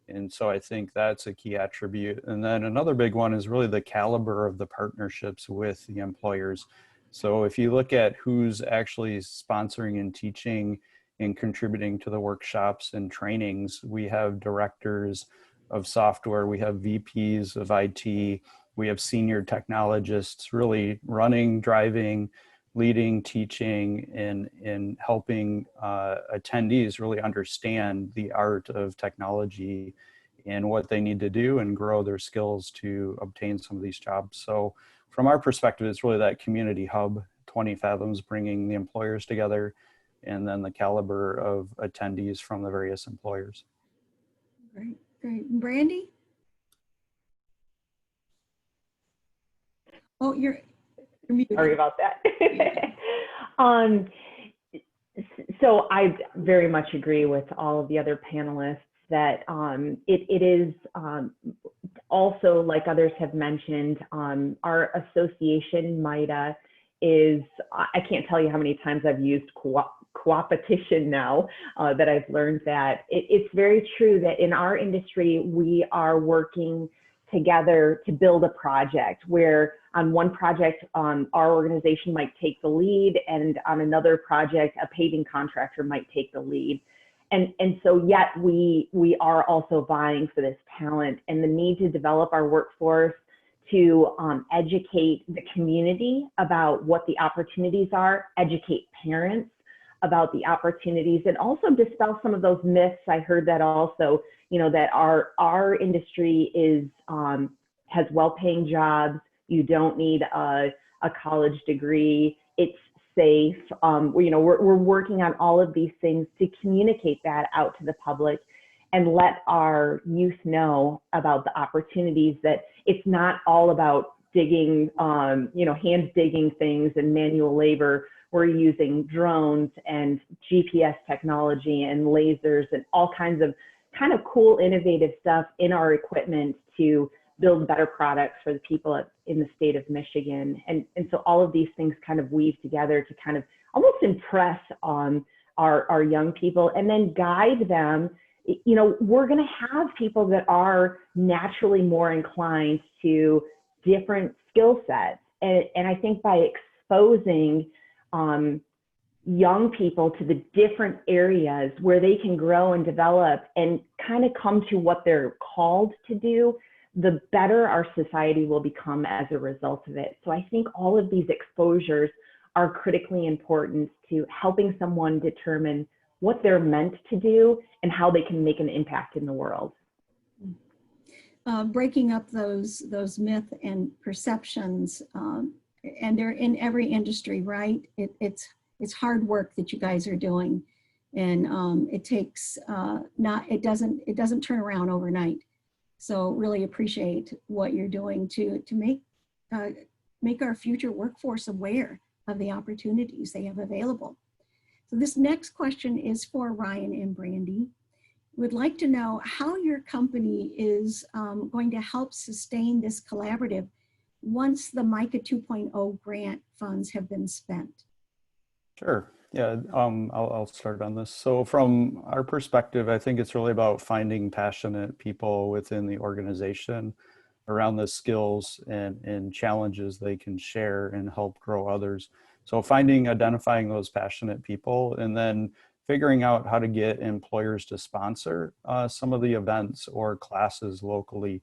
And so I think that's a key attribute. And then another big one is really the caliber of the partnerships with the employers. So if you look at who's actually sponsoring and teaching and contributing to the workshops and trainings, we have directors of software, we have VPs of IT, we have senior technologists really running, driving, leading, teaching, and helping attendees really understand the art of technology and what they need to do and grow their skills to obtain some of these jobs. So from our perspective, it's really that community hub, 20 Fathoms, bringing the employers together, and then the caliber of attendees from the various employers. Great, great. Brandy? Oh, you're muted. Sorry about that. So I very much agree with all of the other panelists that it is also, like others have mentioned, our association, Mica, is, I can't tell you how many times I've used co-opetition now that I've learned that. It's very true that in our industry, we are working together to build a project where on one project, our organization might take the lead, and on another project, a paving contractor might take the lead. And so yet we are also vying for this talent and the need to develop our workforce to educate the community about what the opportunities are, educate parents about the opportunities, and also dispel some of those myths. I heard that also, you know, that our industry is has well-paying jobs. You don't need a college degree. It's safe. You know, we're working on all of these things to communicate that out to the public and let our youth know about the opportunities, that it's not all about digging, you know, hand digging things and manual labor. We're using drones and GPS technology and lasers and all kinds of kind of cool, innovative stuff in our equipment to build better products for the people in the state of Michigan. And so all of these things kind of weave together to kind of almost impress on our young people and then guide them. You know, we're going to have people that are naturally more inclined to different skill sets. And I think by exposing young people to the different areas where they can grow and develop and kind of come to what they're called to do, the better our society will become as a result of it. So I think all of these exposures are critically important to helping someone determine what they're meant to do and how they can make an impact in the world. Breaking up those myths and perceptions, and they're in every industry, right? It's hard work that you guys are doing, and it takes it doesn't turn around overnight. So really appreciate what you're doing to make our future workforce aware of the opportunities they have available. So this next question is for Ryan and Brandy. Would like to know how your company is going to help sustain this collaborative once the Mica 2.0 grant funds have been spent. Sure. Yeah, I'll start on this. So from our perspective, I think it's really about finding passionate people within the organization around the skills and challenges they can share and help grow others. So identifying those passionate people, and then figuring out how to get employers to sponsor some of the events or classes locally.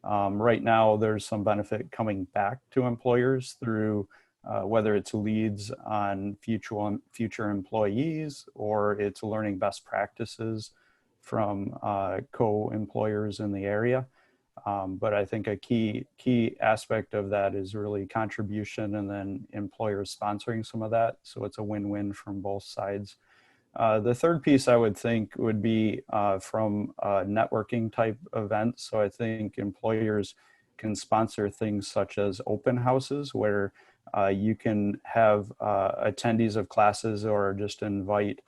Right now, there's some benefit coming back to employers through whether it's leads on future employees, or it's learning best practices from co-employers in the area. But I think a key aspect of that is really contribution, and then employers sponsoring some of that. So it's a win-win from both sides. The third piece I would think would be from networking type events. So I think employers can sponsor things such as open houses, where you can have attendees of classes or just invite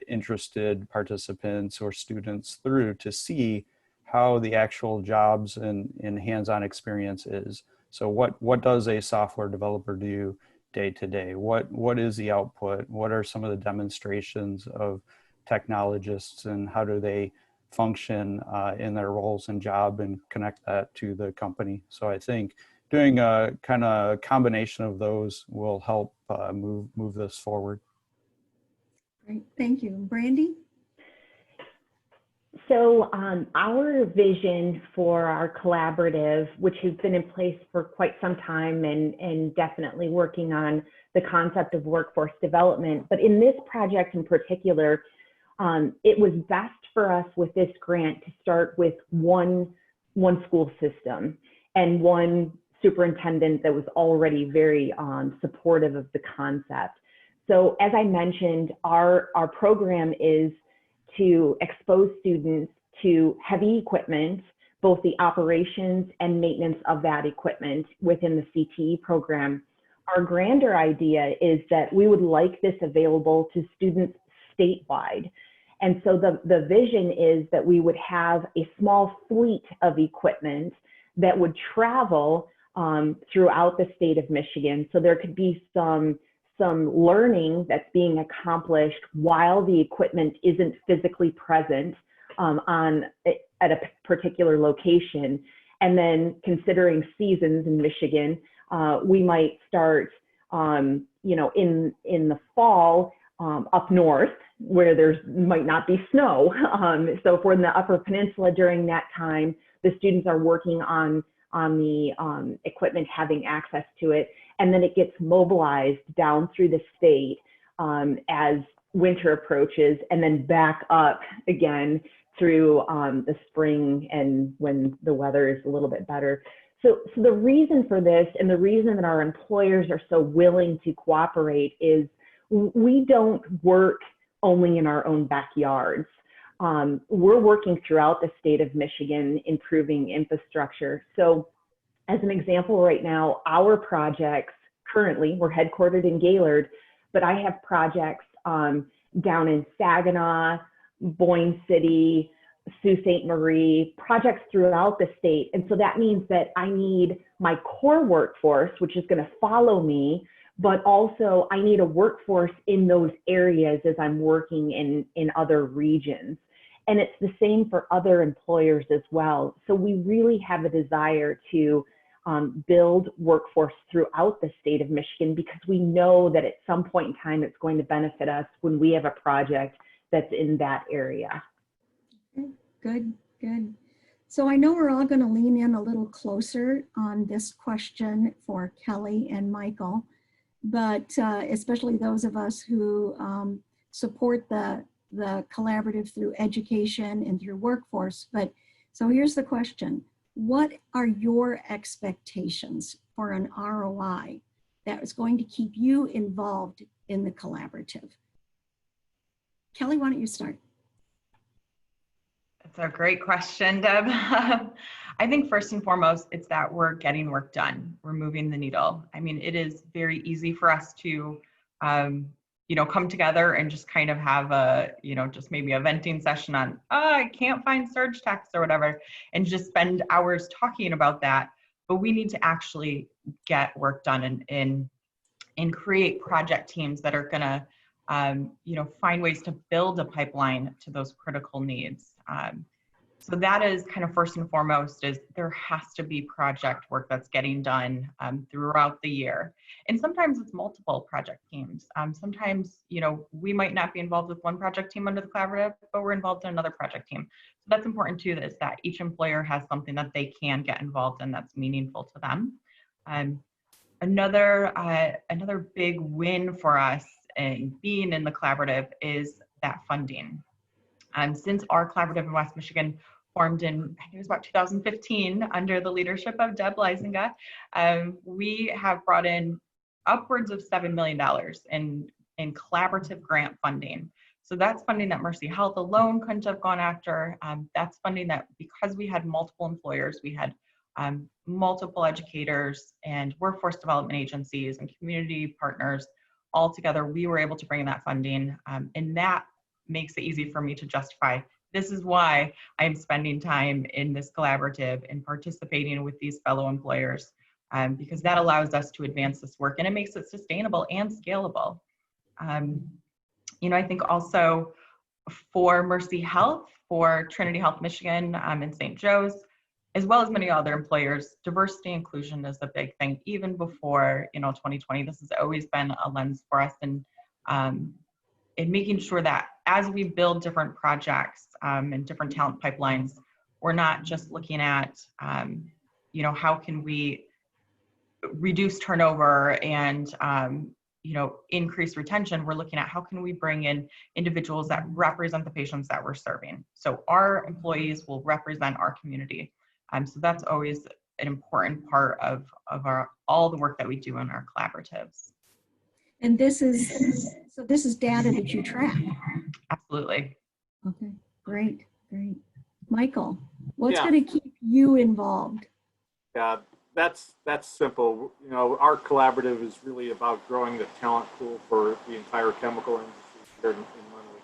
interested participants or students through to see how the actual jobs and hands-on experience is. So what does a software developer do day to day? What is the output? What are some of the demonstrations of technologists, and how do they function in their roles and job, and connect that to the company? So I think doing a kind of combination of those will help move this forward. Great, thank you. Brandy? So our vision for our collaborative, which has been in place for quite some time, and definitely working on the concept of workforce development, but in this project in particular, it was best for us with this grant to start with one school system and one superintendent that was already very supportive of the concept. So as I mentioned, our program is to expose students to heavy equipment, both the operations and maintenance of that equipment within the CTE program. Our grander idea is that we would like this available to students statewide. And so the vision is that we would have a small fleet of equipment that would travel throughout the state of Michigan. So there could be some learning that's being accomplished while the equipment isn't physically present at a particular location. And then considering seasons in Michigan, we might start, in the fall up north, where there might not be snow. So if we're in the Upper Peninsula during that time, the students are working on the equipment, having access to it, and then it gets mobilized down through the state as winter approaches, and then back up again through the spring and when the weather is a little bit better. So the reason for this, and the reason that our employers are so willing to cooperate, is we don't work only in our own backyards. We're working throughout the state of Michigan, improving infrastructure. So as an example, right now, our projects, currently, we're headquartered in Gaylord, but I have projects down in Saginaw, Boyne City, Sault Ste. Marie, projects throughout the state. And so that means that I need my core workforce, which is going to follow me, but also I need a workforce in those areas as I'm working in other regions. And it's the same for other employers as well. So we really have a desire to build workforce throughout the state of Michigan, because we know that at some point in time it's going to benefit us when we have a project that's in that area. Okay, good. So I know we're all going to lean in a little closer on this question for Kelly and Michael, but especially those of us who support the the collaborative through education and through workforce. But so here's the question. What are your expectations for an ROI that is going to keep you involved in the collaborative? Kelly, why don't you start? That's a great question, Deb. I think first and foremost, it's that we're getting work done. We're moving the needle. I mean, it is very easy for us to, come together and just kind of have a, just maybe a venting session on, oh, I can't find surge text or whatever, and just spend hours talking about that. But we need to actually get work done and create project teams that are gonna, find ways to build a pipeline to those critical needs. So that is kind of first and foremost, is there has to be project work that's getting done throughout the year. And sometimes it's multiple project teams. Sometimes, we might not be involved with one project team under the collaborative, but we're involved in another project team. So that's important too, is that each employer has something that they can get involved in that's meaningful to them. Another big win for us in being in the collaborative is that funding. Since our collaborative in West Michigan formed in, I think it was about 2015 under the leadership of Deb Leisinga, we have brought in upwards of $7 million in collaborative grant funding. So that's funding that Mercy Health alone couldn't have gone after. That's funding that, because we had multiple employers, we had multiple educators and workforce development agencies and community partners all together, we were able to bring in that funding. And that makes it easy for me to justify, this is why I'm spending time in this collaborative and participating with these fellow employers, because that allows us to advance this work and it makes it sustainable and scalable. I think also for Mercy Health, for Trinity Health Michigan and St. Joe's, as well as many other employers, diversity and inclusion is a big thing. Even before 2020, this has always been a lens for us, and in making sure that as we build different projects and different talent pipelines, we're not just looking at how can we reduce turnover and increase retention. We're looking at how can we bring in individuals that represent the patients that we're serving. So our employees will represent our community. So that's always an important part of all the work that we do in our collaboratives. And this is data that you track. Absolutely. Okay, great. Michael, what's Yeah. going to keep you involved? Yeah, that's simple. Our collaborative is really about growing the talent pool for the entire chemical industry here in Lenawee.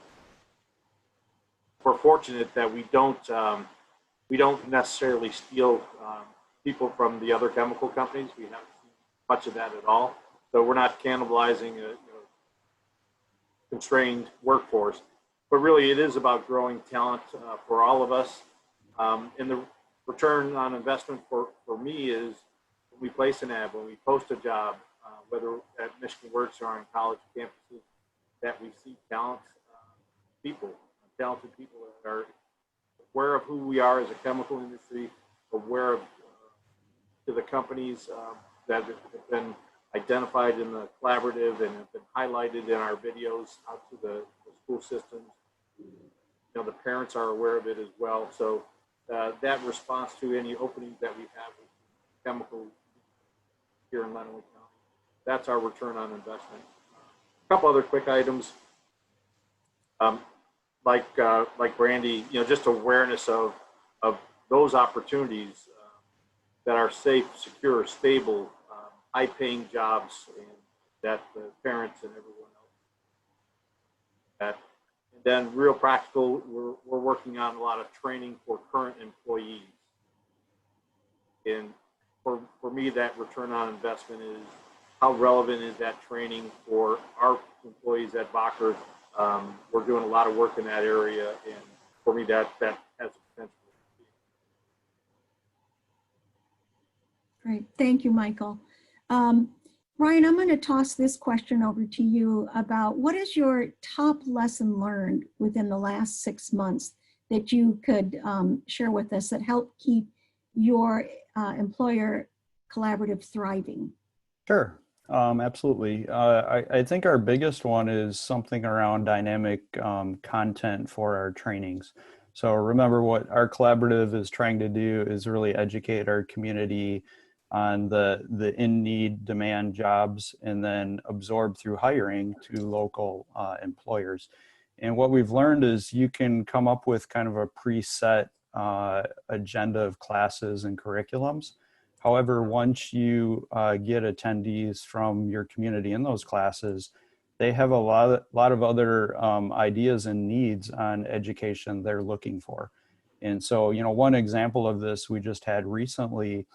We're fortunate that we don't necessarily steal people from the other chemical companies. We haven't seen much of that at all. So we're not cannibalizing a constrained workforce. But really, it is about growing talent for all of us. And the return on investment for me is when we place an ad, when we post a job, whether at Michigan Works or on college campuses, that we see talented people that are aware of who we are as a chemical industry, aware of to the companies that have been identified in the collaborative and have been highlighted in our videos out to the school systems. The parents are aware of it as well. So that response to any openings that we have with chemical here in Lenawee County, that's our return on investment. A couple other quick items. Like Brandy, just awareness of those opportunities that are safe, secure, stable, high-paying jobs, and that the parents and everyone else. And then real practical, we're working on a lot of training for current employees. And for me, that return on investment is how relevant is that training for our employees at Bacher. We're doing a lot of work in that area, and for me, that has potential. Great, thank you, Michael. Ryan, I'm going to toss this question over to you about what is your top lesson learned within the last 6 months that you could share with us that help keep your employer collaborative thriving? Sure. Absolutely. I think our biggest one is something around dynamic content for our trainings. So remember, what our collaborative is trying to do is really educate our community on the in-need demand jobs and then absorb through hiring to local employers. And what we've learned is you can come up with kind of a preset agenda of classes and curriculums. However, once you get attendees from your community in those classes, they have a lot of other ideas and needs on education they're looking for. And so, you know, one example of this we just had recently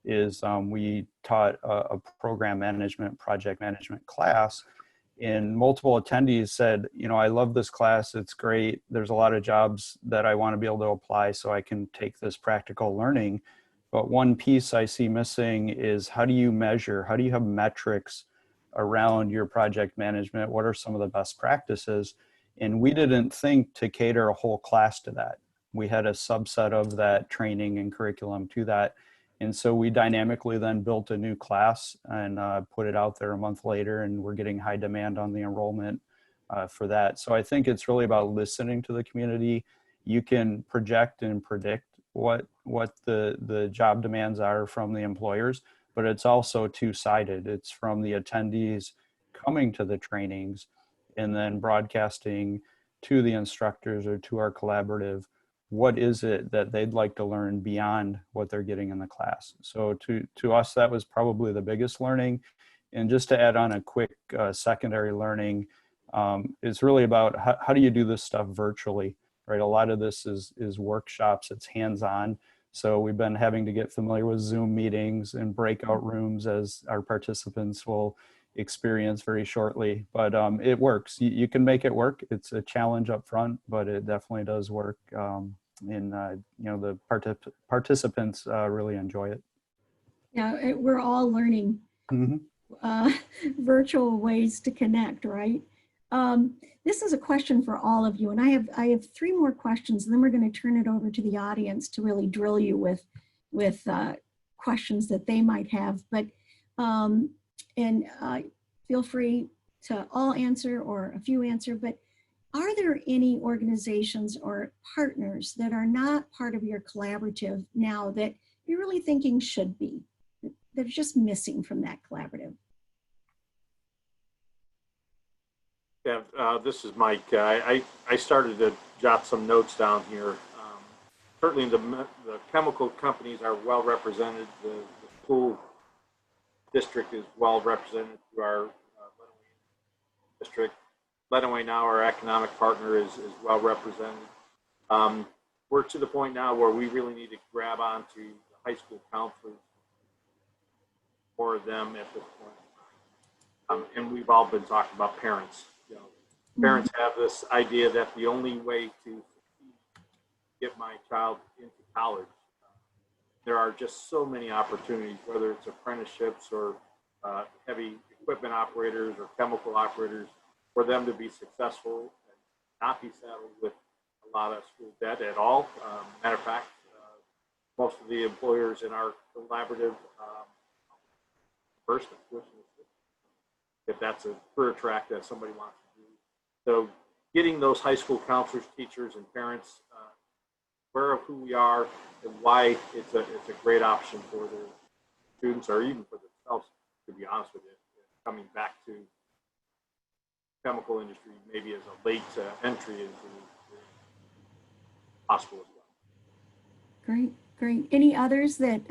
is we taught a program management, project management class, and multiple attendees said, you know, I love this class, it's great. There's a lot of jobs that I want to be able to apply so I can take this practical learning. But one piece I see missing is how do you measure, how do you have metrics around your project management? What are some of the best practices? And we didn't think to cater a whole class to that. We had a subset of that training and curriculum to that. And so we dynamically then built a new class and put it out there a month later, and we're getting high demand on the enrollment for that. So I think it's really about listening to the community. You can project and predict what the job demands are from the employers, but it's also two-sided. It's from the attendees coming to the trainings and then broadcasting to the instructors or to our collaborative, what is it that they'd like to learn beyond what they're getting in the class. So to us, that was probably the biggest learning. And just to add on a quick secondary learning, it's really about how do you do this stuff virtually, right? A lot of this is workshops, it's hands-on. So we've been having to get familiar with Zoom meetings and breakout rooms, as our participants will experience very shortly, but it works. You can make it work. It's a challenge up front, but it definitely does work. You know, the participants really enjoy it. Yeah, we're all learning virtual ways to connect, right? This is a question for all of you, and I have 3 more questions, and then we're going to turn it over to the audience to really drill you with questions that they might have. But feel free to all answer or a few answer. But are there any organizations or partners that are not part of your collaborative now that you're really thinking should be, that are just missing from that collaborative? Yeah, this is Mike. I started to jot some notes down here. Certainly the chemical companies are well represented. The school district is well represented through our district. Lenawee now, our economic partner, is well represented. We're to the point now where we really need to grab onto the high school counselors, more of them at this point. And we've all been talking about parents. You know, parents have this idea that the only way to get my child into college, there are just so many opportunities, whether it's apprenticeships or heavy equipment operators or chemical operators, for them to be successful and not be saddled with a lot of school debt at all. Matter of fact, most of the employers in our collaborative first if that's a career track that somebody wants to do. So getting those high school counselors, teachers, and parents aware of who we are and why it's a great option for their students or even for themselves, to be honest with you, coming back to chemical industry maybe as a late entry into the hospital as well. Great. Any others that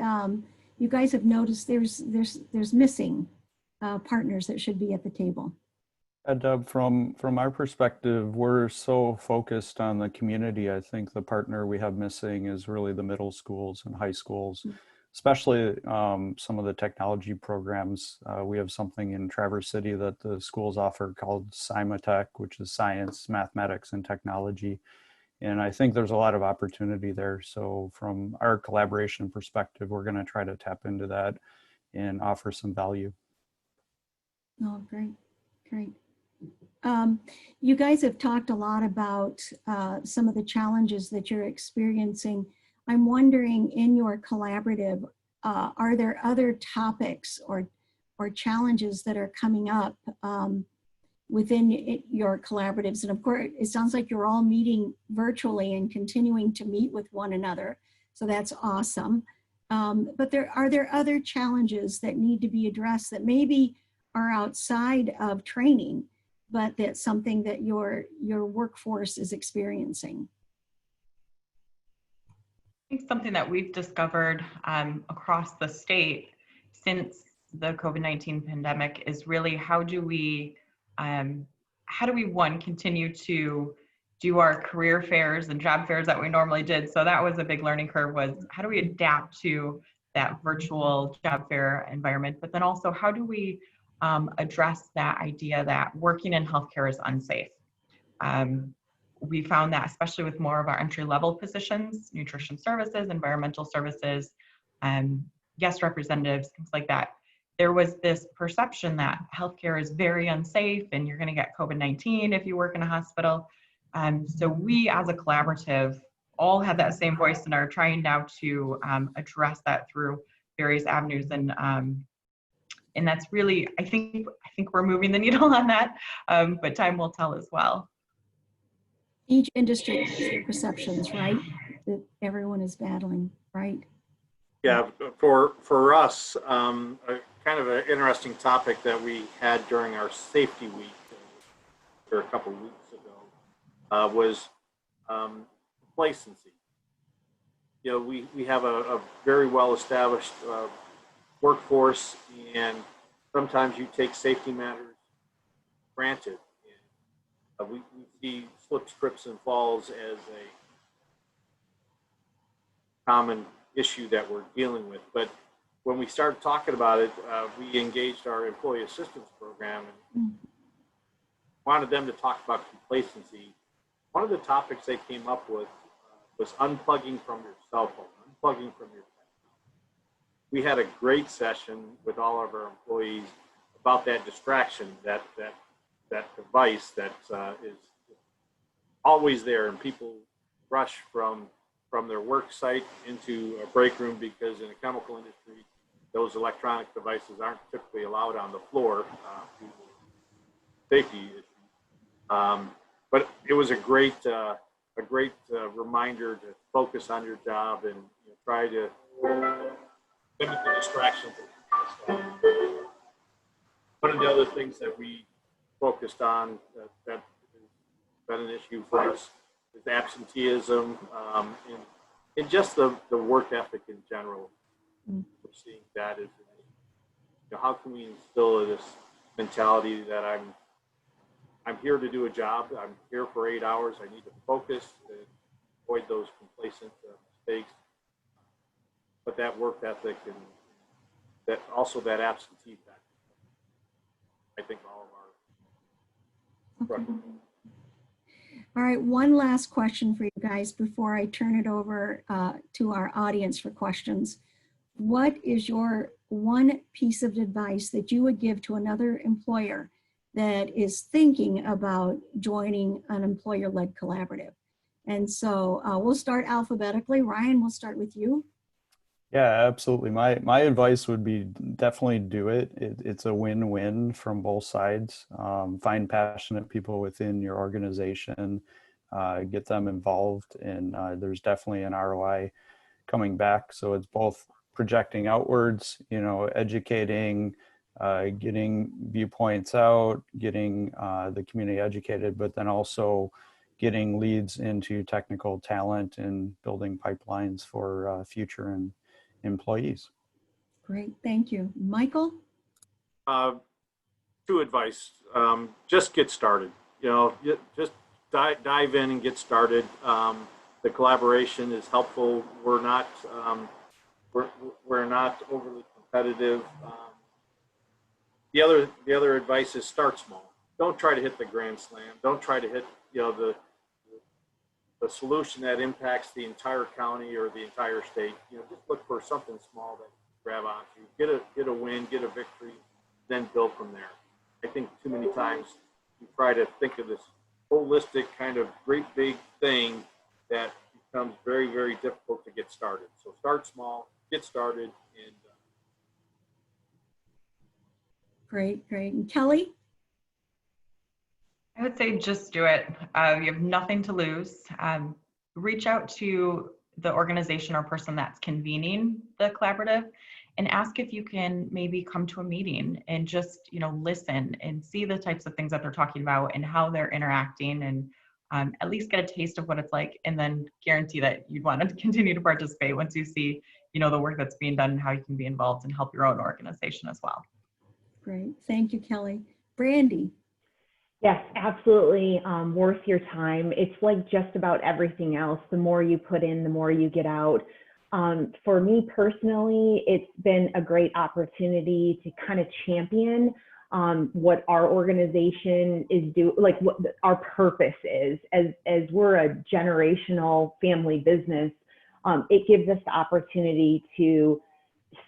you guys have noticed there's missing partners that should be at the table? Deb, from our perspective, we're so focused on the community. I think the partner we have missing is really the middle schools and high schools, especially some of the technology programs. We have something in Traverse City that the schools offer called SciMaTech, which is science, mathematics, and technology. And I think there's a lot of opportunity there. So from our collaboration perspective, we're going to try to tap into that and offer some value. Oh, great. You guys have talked a lot about some of the challenges that you're experiencing. I'm wondering, in your collaborative, are there other topics or or challenges that are coming up within your collaboratives. And of course, it sounds like you're all meeting virtually and continuing to meet with one another. So that's awesome. But are there other challenges that need to be addressed that maybe are outside of training, but that's something that your workforce is experiencing? I think something that we've discovered across the state since the COVID-19 pandemic is really how do we one, continue to do our career fairs and job fairs that we normally did. So that was a big learning curve, was how do we adapt to that virtual job fair environment? But then also, how do we address that idea that working in healthcare is unsafe? We found that especially with more of our entry-level positions, nutrition services, environmental services, guest representatives, things like that, there was this perception that healthcare is very unsafe and you're going to get COVID-19 if you work in a hospital. So we as a collaborative all have that same voice and are trying now to address that through various avenues. And that's really, I think we're moving the needle on that, but time will tell as well. Each industry has their perceptions, right? That everyone is battling, right? Yeah, for us, kind of an interesting topic that we had during our safety week a couple of weeks ago was complacency. You know, we have a very well-established workforce, and sometimes you take safety matters for granted. And, we see slips, trips, and falls as a common issue that we're dealing with. But when we started talking about it, we engaged our employee assistance program and wanted them to talk about complacency. One of the topics they came up with was unplugging from your cell phone, unplugging from your technology. We had a great session with all of our employees about that distraction, that device that is always there, and people rush from their work site into a break room because in the chemical industry, those electronic devices aren't typically allowed on the floor due to safety issues. But it was a great reminder to focus on your job and try to limit the distractions. One of the other things that we focused on that has been an issue for us is absenteeism and just the work ethic in general. We're seeing that as how can we instill this mentality that I'm here to do a job. I'm here for 8 hours. I need to focus to avoid those complacent mistakes. But that work ethic and that also that absentee factor, I think all of our. Okay. All right, one last question for you guys before I turn it over to our audience for questions. What is your one piece of advice that you would give to another employer that is thinking about joining an employer-led collaborative? And so we'll start alphabetically. Ryan, we'll start with you. Yeah, absolutely. My advice would be definitely do it. It's a win-win from both sides. Find passionate people within your organization, get them involved, and there's definitely an ROI coming back. So it's both projecting outwards, educating, getting viewpoints out, getting the community educated, but then also getting leads into technical talent and building pipelines for future and employees. Great, thank you. Michael? Two advice, just get started. Just dive in and get started. The collaboration is helpful. We're not overly competitive. The other advice is start small. Don't try to hit the grand slam. Don't try to hit the solution that impacts the entire county or the entire state. Just look for something small that you grab onto. Get a win, get a victory, then build from there. I think too many times we try to think of this holistic kind of great big thing that becomes very, very difficult to get started. So start small, get started, and Great, great. And Kelly? I would say just do it. You have nothing to lose. Reach out to the organization or person that's convening the collaborative and ask if you can maybe come to a meeting and just, listen and see the types of things that they're talking about and how they're interacting, and at least get a taste of what it's like, and then guarantee that you'd want to continue to participate once you see, the work that's being done and how you can be involved and help your own organization as well. Great. Thank you, Kelly. Brandy? Yes, absolutely worth your time. It's like just about everything else. The more you put in, the more you get out. For me personally, it's been a great opportunity to kind of champion what our organization is doing, like what our purpose is. As we're a generational family business, it gives us the opportunity to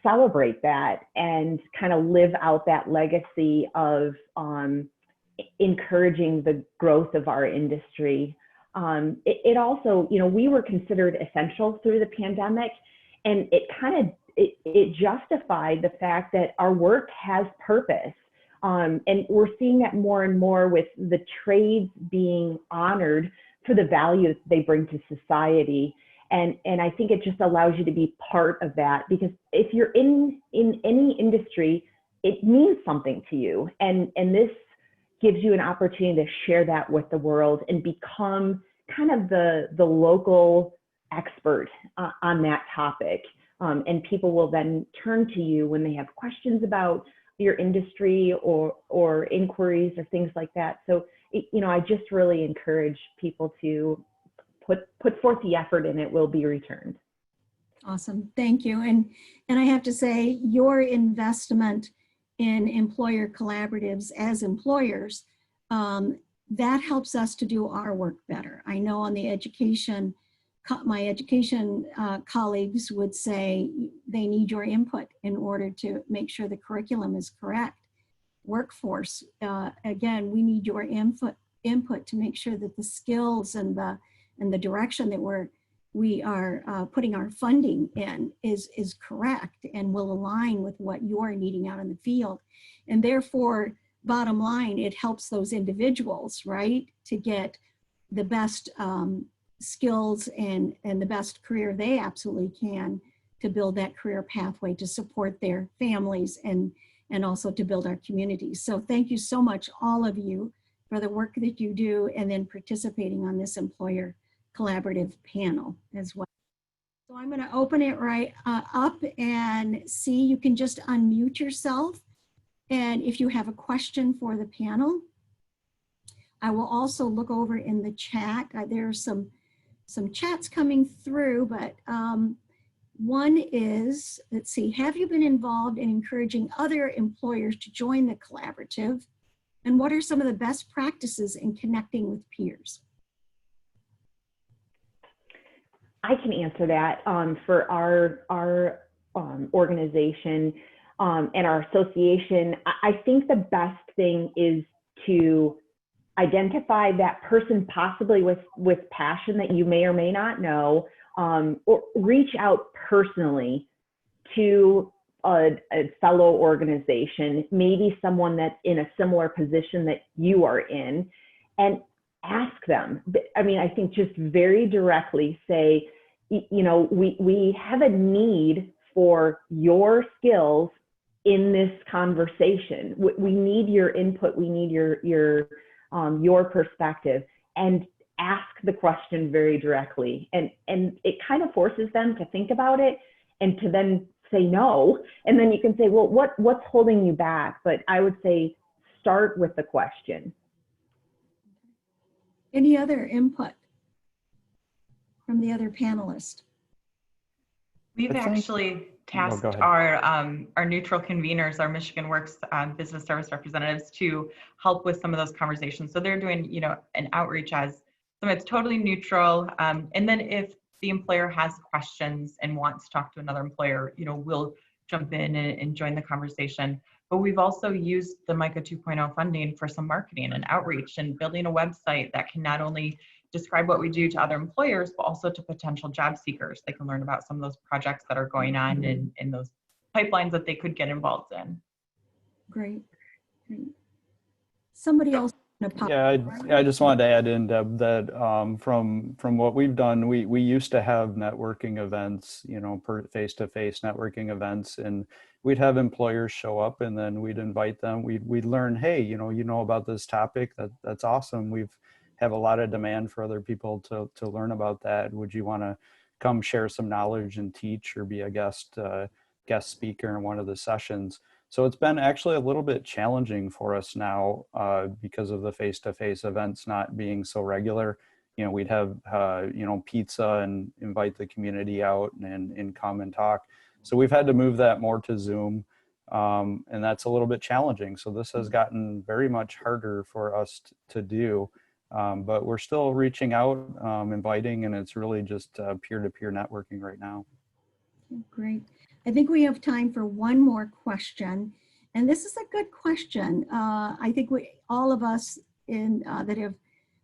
celebrate that and kind of live out that legacy of encouraging the growth of our industry. It also, we were considered essential through the pandemic, and it justified the fact that our work has purpose. And we're seeing that more and more with the trades being honored for the value that they bring to society. And I think it just allows you to be part of that, because if you're in any industry, it means something to you. And this gives you an opportunity to share that with the world and become kind of the local expert on that topic. And people will then turn to you when they have questions about your industry or inquiries or things like that. So, I just really encourage people to put forth the effort, and it will be returned. Awesome. Thank you. And I have to say, your investment in employer collaboratives as employers, that helps us to do our work better. I know on the education, my education colleagues would say they need your input in order to make sure the curriculum is correct. Workforce, again, we need your input to make sure that the skills and the direction that we are putting our funding in is correct and will align with what you're needing out in the field. And therefore, bottom line, it helps those individuals, right, to get the best skills and the best career they absolutely can to build that career pathway to support their families and also to build our communities. So thank you so much, all of you, for the work that you do and then participating on this employer collaborative panel as well. So I'm going to open it right up and see, you can just unmute yourself. And if you have a question for the panel, I will also look over in the chat. There are some chats coming through, but one is, let's see, have you been involved in encouraging other employers to join the collaborative? And what are some of the best practices in connecting with peers? I can answer that for our organization and our association. I think the best thing is to identify that person possibly with passion that you may or may not know, or reach out personally to a fellow organization, maybe someone that's in a similar position that you are in, and ask them. I mean, I think just very directly say, we have a need for your skills in this conversation. We need your input. We need your perspective, and ask the question very directly. And it kind of forces them to think about it and to then say no. And then you can say, well, what's holding you back? But I would say start with the question. Any other input from the other panelists? We've actually tasked our neutral conveners, our Michigan Works business service representatives, to help with some of those conversations. So they're doing, an outreach as something that's totally neutral. And then if the employer has questions and wants to talk to another employer, we'll jump in and join the conversation. But we've also used the Mica 2.0 funding for some marketing and outreach and building a website that can not only describe what we do to other employers, but also to potential job seekers. They can learn about some of those projects that are going on in those pipelines that they could get involved in. Great. Somebody else. Yeah, I just wanted to add in, Deb, that from what we've done, we used to have networking events, you know, face-to-face networking events, and we'd have employers show up, and then we'd invite them. We'd learn, hey, you know about this topic. That's awesome. We've have a lot of demand for other people to learn about that. Would you want to come share some knowledge and teach, or be a guest speaker in one of the sessions? So it's been actually a little bit challenging for us now because of the face-to-face events not being so regular. You know, we'd have, you know, pizza and invite the community out and come and talk. So we've had to move that more to Zoom, and that's a little bit challenging. So this has gotten very much harder for us to do, but we're still reaching out, inviting, and it's really just peer-to-peer networking right now. Great. I think we have time for one more question. And this is a good question. I think all of us that have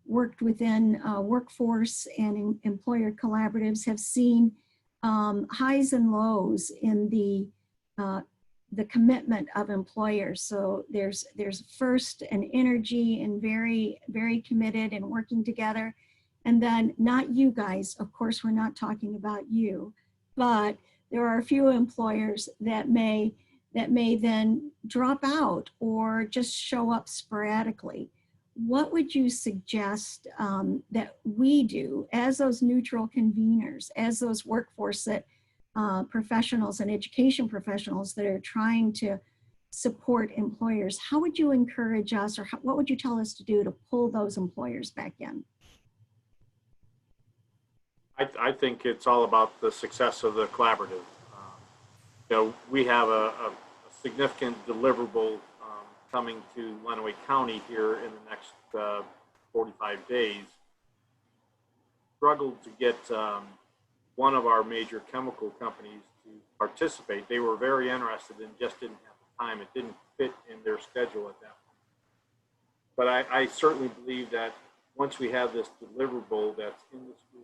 worked within workforce and employer collaboratives have seen highs and lows in the commitment of employers. So there's first an energy and very, very committed and working together. And then not you guys, of course, we're not talking about you, but there are a few employers that may then drop out or just show up sporadically. What would you suggest that we do as those neutral conveners, as those workforce professionals and education professionals that are trying to support employers? How would you encourage us, or what would you tell us to do to pull those employers back in? I think it's all about the success of the collaborative. You know, we have a significant deliverable coming to Lenawee County here in the next 45 days. Struggled to get one of our major chemical companies to participate. They were very interested and just didn't have the time. It didn't fit in their schedule at that point. But I certainly believe that once we have this deliverable that's in the schools,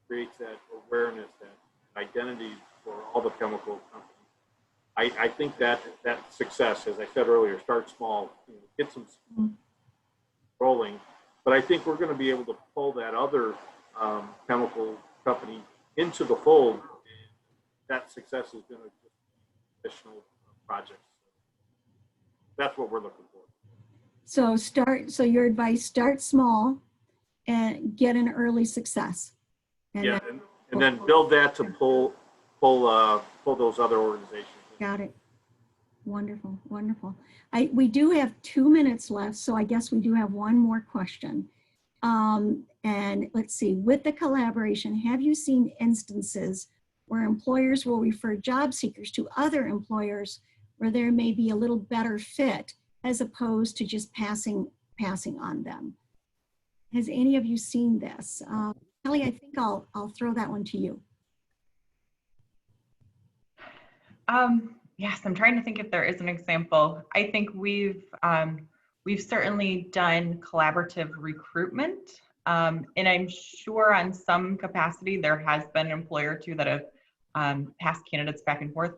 creates that awareness, that identity for all the chemical companies. I think that success, as I said earlier, start small, you know, get some rolling. But I think we're going to be able to pull that other chemical company into the fold, and that success is going to just be additional projects. That's what we're looking for. So your advice: start small and get an early success. Yeah, and then build that to pull those other organizations. Got it. Wonderful, wonderful. We do have 2 minutes left, so I guess we do have one more question. And let's see, with the collaboration, have you seen instances where employers will refer job seekers to other employers where there may be a little better fit as opposed to just passing on them? Has any of you seen this? Kelly, I think I'll throw that one to you. Yes, I'm trying to think if there is an example. I think we've certainly done collaborative recruitment, and I'm sure on some capacity there has been an employer or two that have passed candidates back and forth.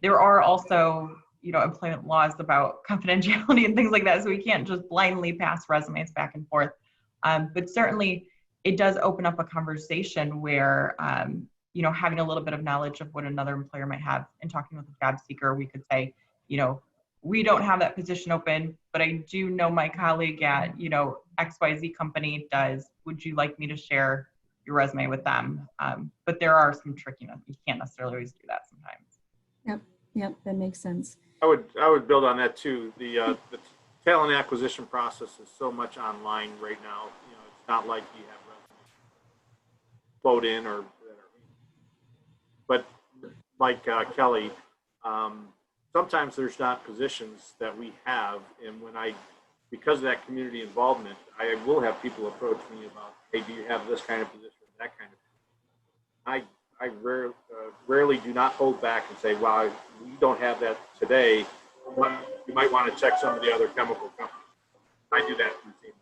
There are also, you know, employment laws about confidentiality and things like that, so we can't just blindly pass resumes back and forth. But certainly, it does open up a conversation where, you know, having a little bit of knowledge of what another employer might have and talking with a job seeker, we could say, you know, we don't have that position open, but I do know my colleague at, you know, XYZ company does. Would you like me to share your resume with them? But there are some trickiness. You can't necessarily always do that sometimes. Yep, that makes sense. I would build on that too. The talent acquisition process is so much online right now. You know, it's not like you have resumes float in or. But like Kelly, sometimes there's not positions that we have, and because of that community involvement, I will have people approach me about, hey, do you have this kind of position, that kind of position? I rarely do not hold back and say, well, we don't have that today, but you might want to check some of the other chemical companies. I do that routinely.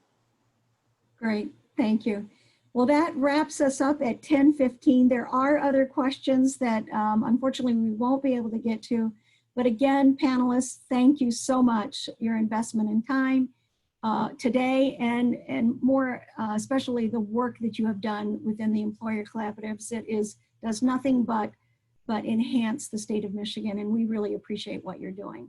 Great, thank you. Well, that wraps us up at 10:15. There are other questions that unfortunately we won't be able to get to, But again, panelists, thank you so much. Your investment in time today and more, especially the work that you have done within the employer collaboratives. It does nothing but enhance the state of Michigan, and we really appreciate what you're doing.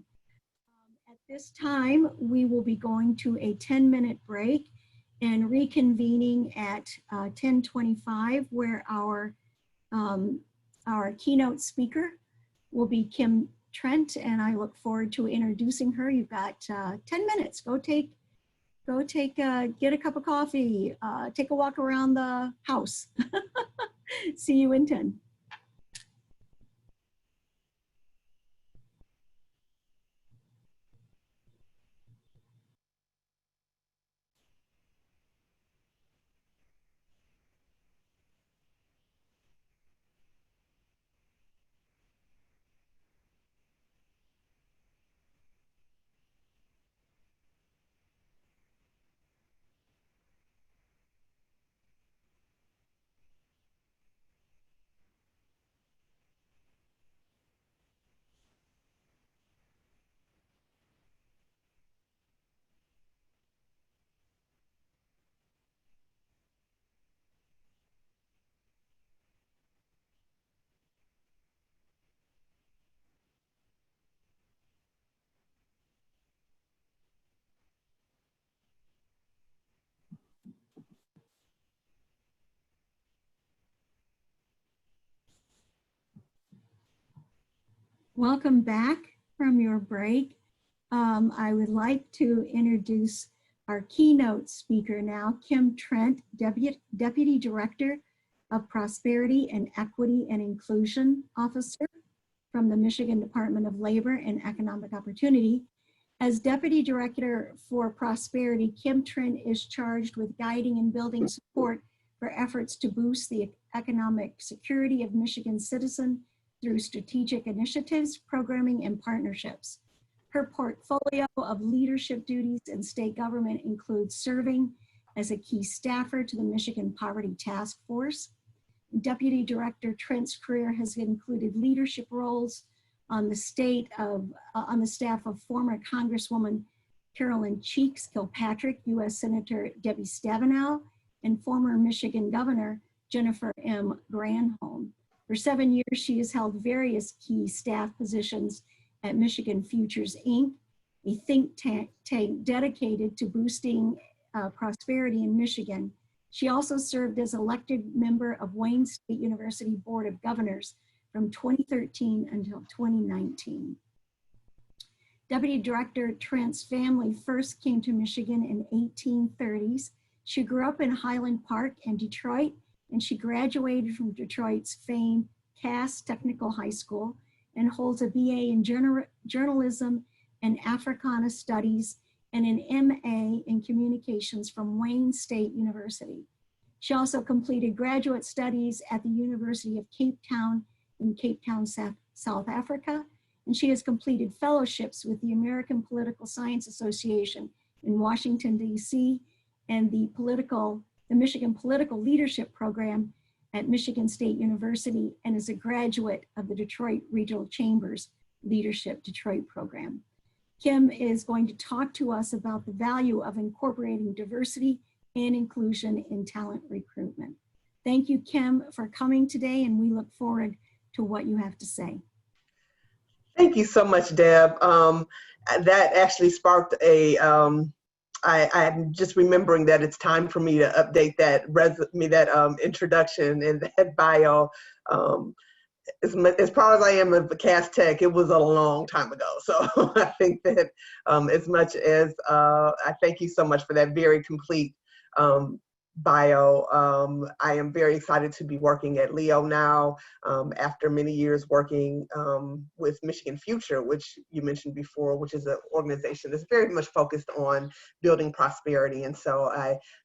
At this time, we will be going to a 10-minute break and reconvening at 10:25, where our keynote speaker will be Kim Trent, and I look forward to introducing her. You've got 10 minutes. Get a cup of coffee, take a walk around the house. See you in 10. Welcome back from your break. I would like to introduce our keynote speaker now, Kim Trent, Deputy Director of Prosperity and Equity and Inclusion Officer from the Michigan Department of Labor and Economic Opportunity. As Deputy Director for Prosperity, Kim Trent is charged with guiding and building support for efforts to boost the economic security of Michigan citizens through strategic initiatives, programming, and partnerships. Her portfolio of leadership duties in state government includes serving as a key staffer to the Michigan Poverty Task Force. Deputy Director Trent's career has included leadership roles on the staff of former Congresswoman Carolyn Cheeks Kilpatrick, U.S. Senator Debbie Stabenow, and former Michigan Governor Jennifer M. Granholm. For 7 years, she has held various key staff positions at Michigan Futures, Inc., a think tank dedicated to boosting prosperity in Michigan. She also served as elected member of Wayne State University Board of Governors from 2013 until 2019. Deputy Director Trent's family first came to Michigan in 1830s. She grew up in Highland Park and Detroit, and she graduated from Detroit's famed Cass Technical High School and holds a BA in journalism and Africana Studies and an MA in communications from Wayne State University. She also completed graduate studies at the University of Cape Town in Cape Town, South Africa, and she has completed fellowships with the American Political Science Association in Washington, D.C., and the Michigan Political Leadership Program at Michigan State University, and is a graduate of the Detroit Regional Chamber's Leadership Detroit program. Kim is going to talk to us about the value of incorporating diversity and inclusion in talent recruitment. Thank you, Kim, for coming today, and we look forward to what you have to say. Thank you so much, Deb. That actually sparked I'm just remembering that it's time for me to update that introduction and that bio. As far as I am of Cass Tech, it was a long time ago. So I think that as much as I thank you so much for that very complete bio. I am very excited to be working at Leo now after many years working with Michigan Future, which you mentioned before, which is an organization that's very much focused on building prosperity. And so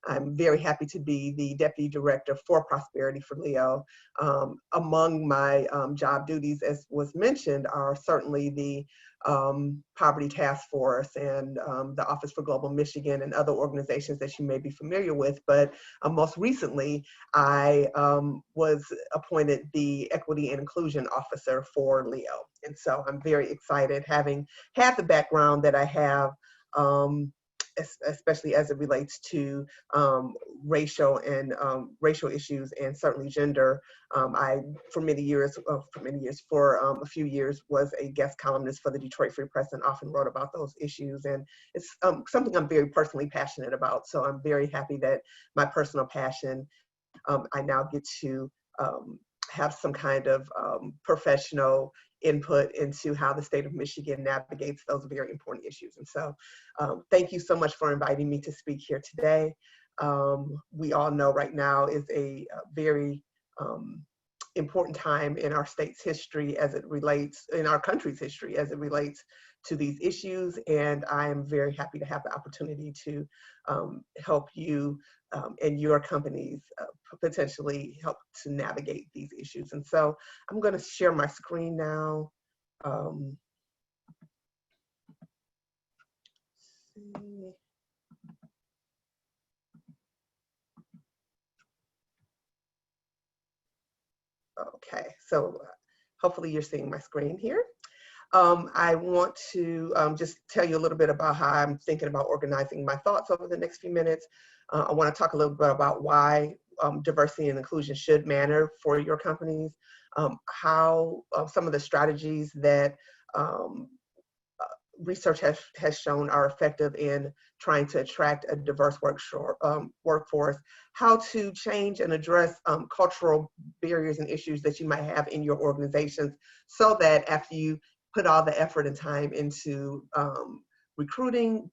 I'm very happy to be the Deputy Director for Prosperity for Leo. Among my job duties, as was mentioned, are certainly the Poverty Task Force and the Office for Global Michigan and other organizations that you may be familiar with. But most recently, I was appointed the Equity and Inclusion Officer for Leo. And so I'm very excited, having had the background that I have, especially as it relates to racial issues and certainly gender. I, for a few years, was a guest columnist for the Detroit Free Press and often wrote about those issues. And it's something I'm very personally passionate about. So I'm very happy that my personal passion, I now get to have some kind of professional input into how the state of Michigan navigates those very important issues. And so thank you so much for inviting me to speak here today. We all know right now is a very important time in our state's history as it relates, in our country's history as it relates to these issues. And I am very happy to have the opportunity to help you and your companies potentially help to navigate these issues. And so I'm going to share my screen now. Okay, so hopefully you're seeing my screen here. I want to just tell you a little bit about how I'm thinking about organizing my thoughts over the next few minutes. I want to talk a little bit about why diversity and inclusion should matter for your companies, how some of the strategies that research has shown are effective in trying to attract a diverse workforce, how to change and address cultural barriers and issues that you might have in your organizations, so that after you put all the effort and time into recruiting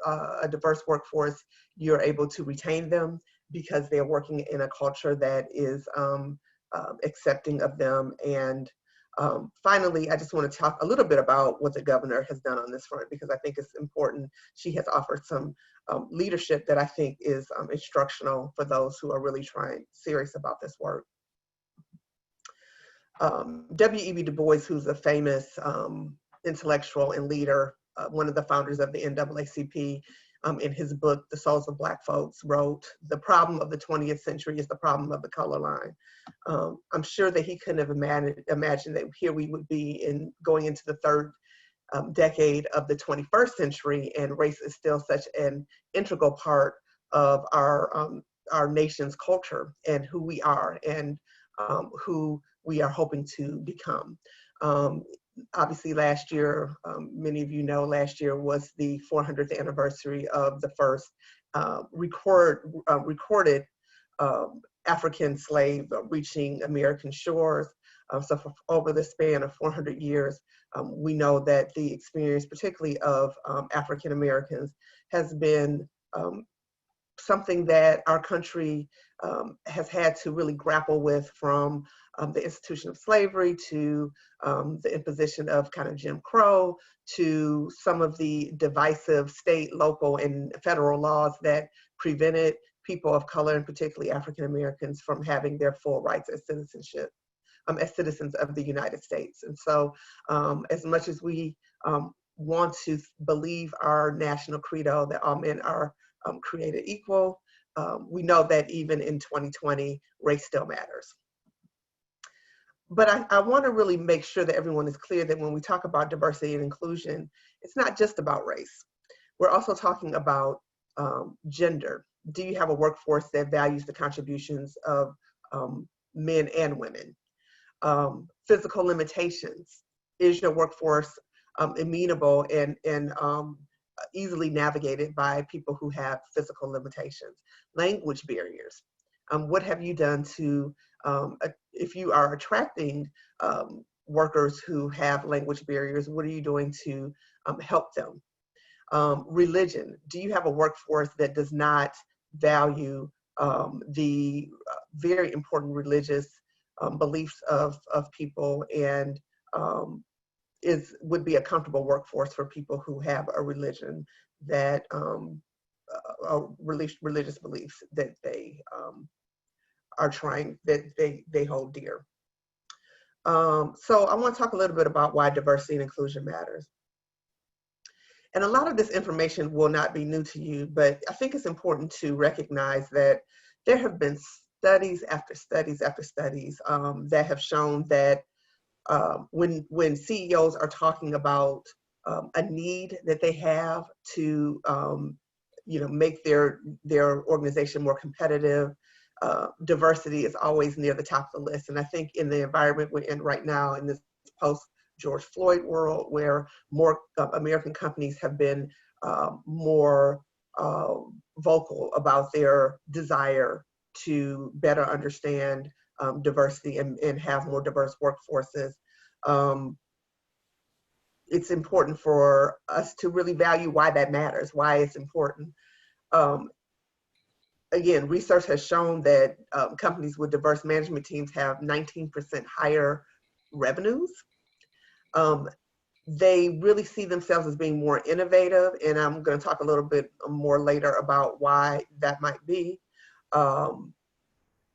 a diverse workforce, you're able to retain them because they're working in a culture that is accepting of them. And finally, I just want to talk a little bit about what the governor has done on this front, because I think it's important. She has offered some leadership that I think is instructional for those who are really serious about this work. W.E.B. Du Bois, who's a famous intellectual and leader, one of the founders of the NAACP, in his book, The Souls of Black Folks, wrote, "The problem of the 20th century is the problem of the color line." I'm sure that he couldn't have imagined that here we would be going into the third decade of the 21st century, and race is still such an integral part of our nation's culture and who we are and who we are hoping to become. Obviously last year, many of you know, last year was the 400th anniversary of the first recorded African slave reaching American shores. So for over the span of 400 years, we know that the experience, particularly of African Americans, has been something that our country has had to really grapple with, from the institution of slavery to the imposition of kind of Jim Crow, to some of the divisive state, local, and federal laws that prevented people of color, and particularly African Americans, from having their full rights as as citizens of the United States. And so as much as we want to believe our national credo that all men are created equal, we know that even in 2020, race still matters. But I want to really make sure that everyone is clear that when we talk about diversity and inclusion, it's not just about race. We're also talking about gender. Do you have a workforce that values the contributions of men and women? Physical limitations. Is your workforce amenable and easily navigated by people who have physical limitations? Language barriers. What have you done to, if you are attracting workers who have language barriers, what are you doing to help them? Religion. Do you have a workforce that does not value the very important religious beliefs of people, and would be a comfortable workforce for people who have a religion that religious beliefs that they are trying, that they hold dear? So I want to talk a little bit about why diversity and inclusion matters. And a lot of this information will not be new to you, but I think it's important to recognize that there have been studies after studies after studies that have shown that when CEOs are talking about a need that they have to make their organization more competitive, diversity is always near the top of the list. And I think in the environment we're in right now, in this post George Floyd world, where more American companies have been more vocal about their desire to better understand diversity and have more diverse workforces, it's important for us to really value why that matters, why it's important. Again, research has shown that companies with diverse management teams have 19% higher revenues. They really see themselves as being more innovative, and I'm going to talk a little bit more later about why that might be.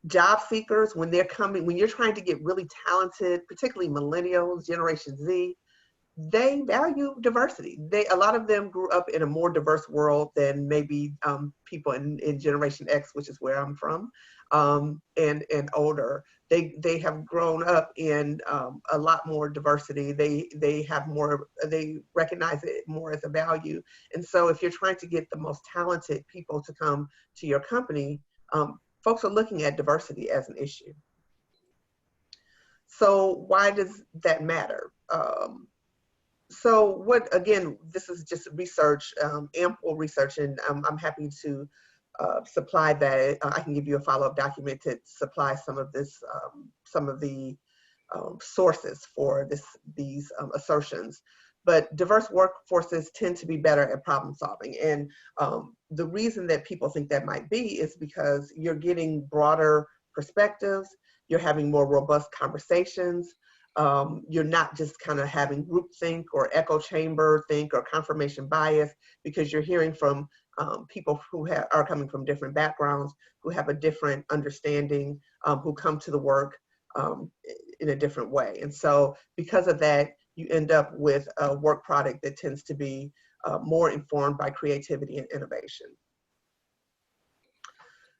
Job seekers, when you're trying to get really talented, particularly millennials, Generation Z, they value diversity. A lot of them grew up in a more diverse world than maybe people in Generation X, which is where I'm from, and older. They have grown up in a lot more diversity. They have more. They recognize it more as a value. And so, if you're trying to get the most talented people to come to your company, folks are looking at diversity as an issue. So, why does that matter? So again, this is just research, ample research, and I'm happy to supply that. I can give you a follow-up document to supply some of this, some of the sources for these assertions. But diverse workforces tend to be better at problem solving. And the reason that people think that might be is because you're getting broader perspectives, you're having more robust conversations. You're not just kind of having groupthink or echo chamber think or confirmation bias, because you're hearing from people who are coming from different backgrounds, who have a different understanding, who come to the work in a different way. And so because of that, you end up with a work product that tends to be more informed by creativity and innovation.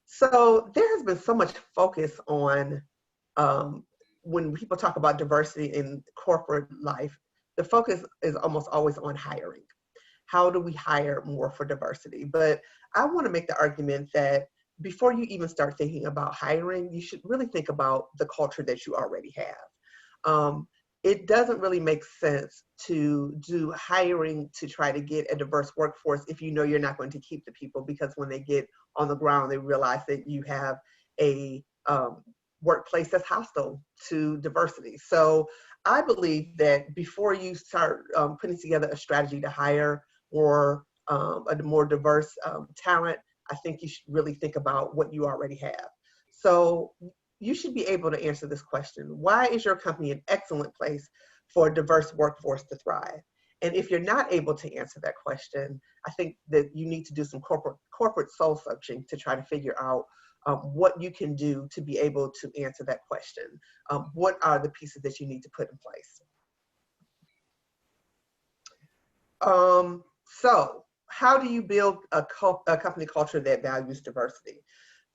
So there has been so much focus on when people talk about diversity in corporate life, the focus is almost always on hiring. How do we hire more for diversity? But I want to make the argument that before you even start thinking about hiring, you should really think about the culture that you already have. It doesn't really make sense to do hiring to try to get a diverse workforce if you know you're not going to keep the people, because when they get on the ground, they realize that you have a workplace that's hostile to diversity. So I believe that before you start putting together a strategy to hire or a more diverse talent, I think you should really think about what you already have. So you should be able to answer this question: why is your company an excellent place for a diverse workforce to thrive? And if you're not able to answer that question, I think that you need to do some corporate soul searching to try to figure out what you can do to be able to answer that question. What are the pieces that you need to put in place? So how do you build a company culture that values diversity?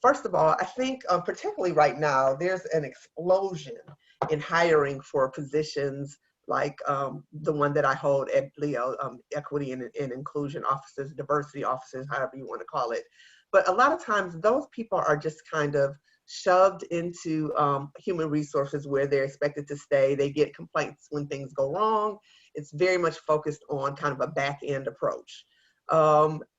First of all, I think particularly right now, there's an explosion in hiring for positions like the one that I hold at Leo, equity and inclusion officers, diversity officers, however you want to call it. But a lot of times those people are just kind of shoved into human resources where they're expected to stay. They get complaints when things go wrong. It's very much focused on kind of a back end approach.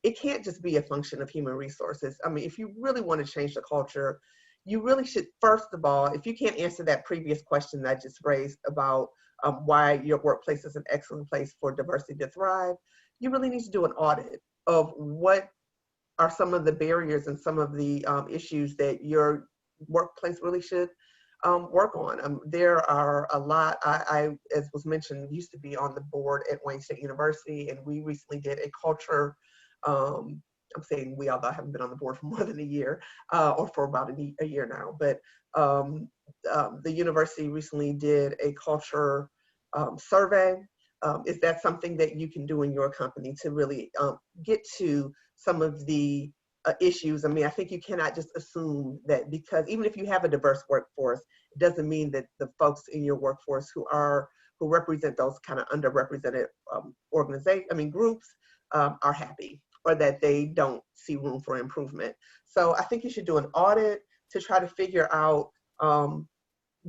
It can't just be a function of human resources. I mean, if you really want to change the culture, you really should, first of all, if you can't answer that previous question that I just raised about why your workplace is an excellent place for diversity to thrive, you really need to do an audit of what are some of the barriers and some of the issues that your workplace really should work on. There are a lot. I, as was mentioned, used to be on the board at Wayne State University, and we recently did a culture, I'm saying we, although I haven't been on the board for more than a year, or for about a year now, but the university recently did a culture survey. Is that something that you can do in your company to really get to some of the issues? I mean, I think you cannot just assume that, because even if you have a diverse workforce, it doesn't mean that the folks in your workforce who represent those kind of underrepresented groups are happy, or that they don't see room for improvement. So I think you should do an audit to try to figure out,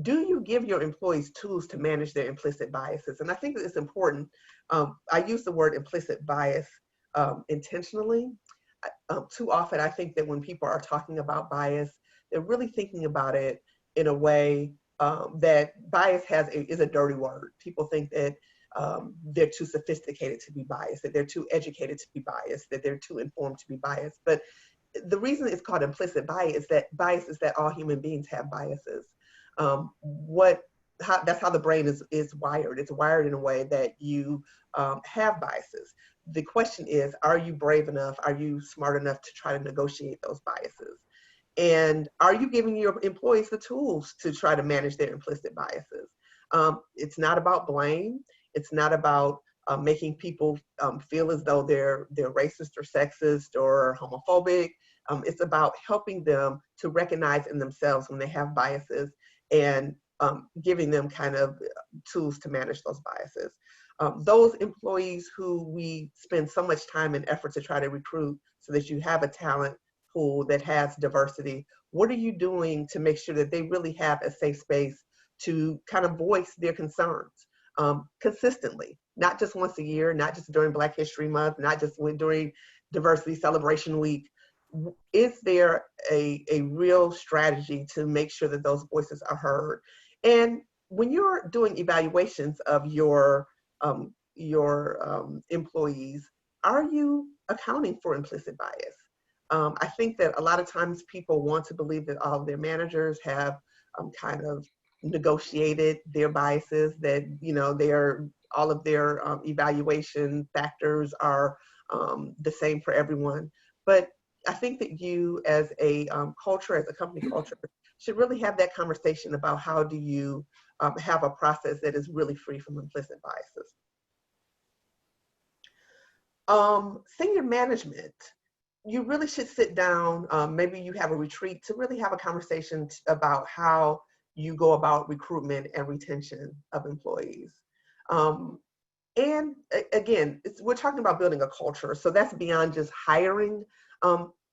do you give your employees tools to manage their implicit biases? And I think that it's important. I use the word implicit bias intentionally. Too often, I think that when people are talking about bias, they're really thinking about it in a way that bias is a dirty word. People think that they're too sophisticated to be biased, that they're too educated to be biased, that they're too informed to be biased. But the reason it's called implicit bias is that all human beings have biases. That's how the brain is wired. It's wired in a way that you have biases. The question is, are you brave enough? Are you smart enough to try to negotiate those biases? And are you giving your employees the tools to try to manage their implicit biases? It's not about blame. It's not about making people feel as though they're racist or sexist or homophobic. It's about helping them to recognize in themselves when they have biases, and giving them kind of tools to manage those biases. Those employees who we spend so much time and effort to try to recruit so that you have a talent pool that has diversity, what are you doing to make sure that they really have a safe space to kind of voice their concerns consistently, not just once a year, not just during Black History Month, not just during Diversity Celebration Week? Is there a real strategy to make sure that those voices are heard? And when you're doing evaluations of your employees, are you accounting for implicit bias? I think that a lot of times people want to believe that all of their managers have kind of negotiated their biases, that all of their evaluation factors are the same for everyone. But I think that you as a culture, as a company culture, should really have that conversation about how do you have a process that is really free from implicit biases. Senior management, you really should sit down, maybe you have a retreat to really have a conversation about how you go about recruitment and retention of employees. And again, we're talking about building a culture, so that's beyond just hiring.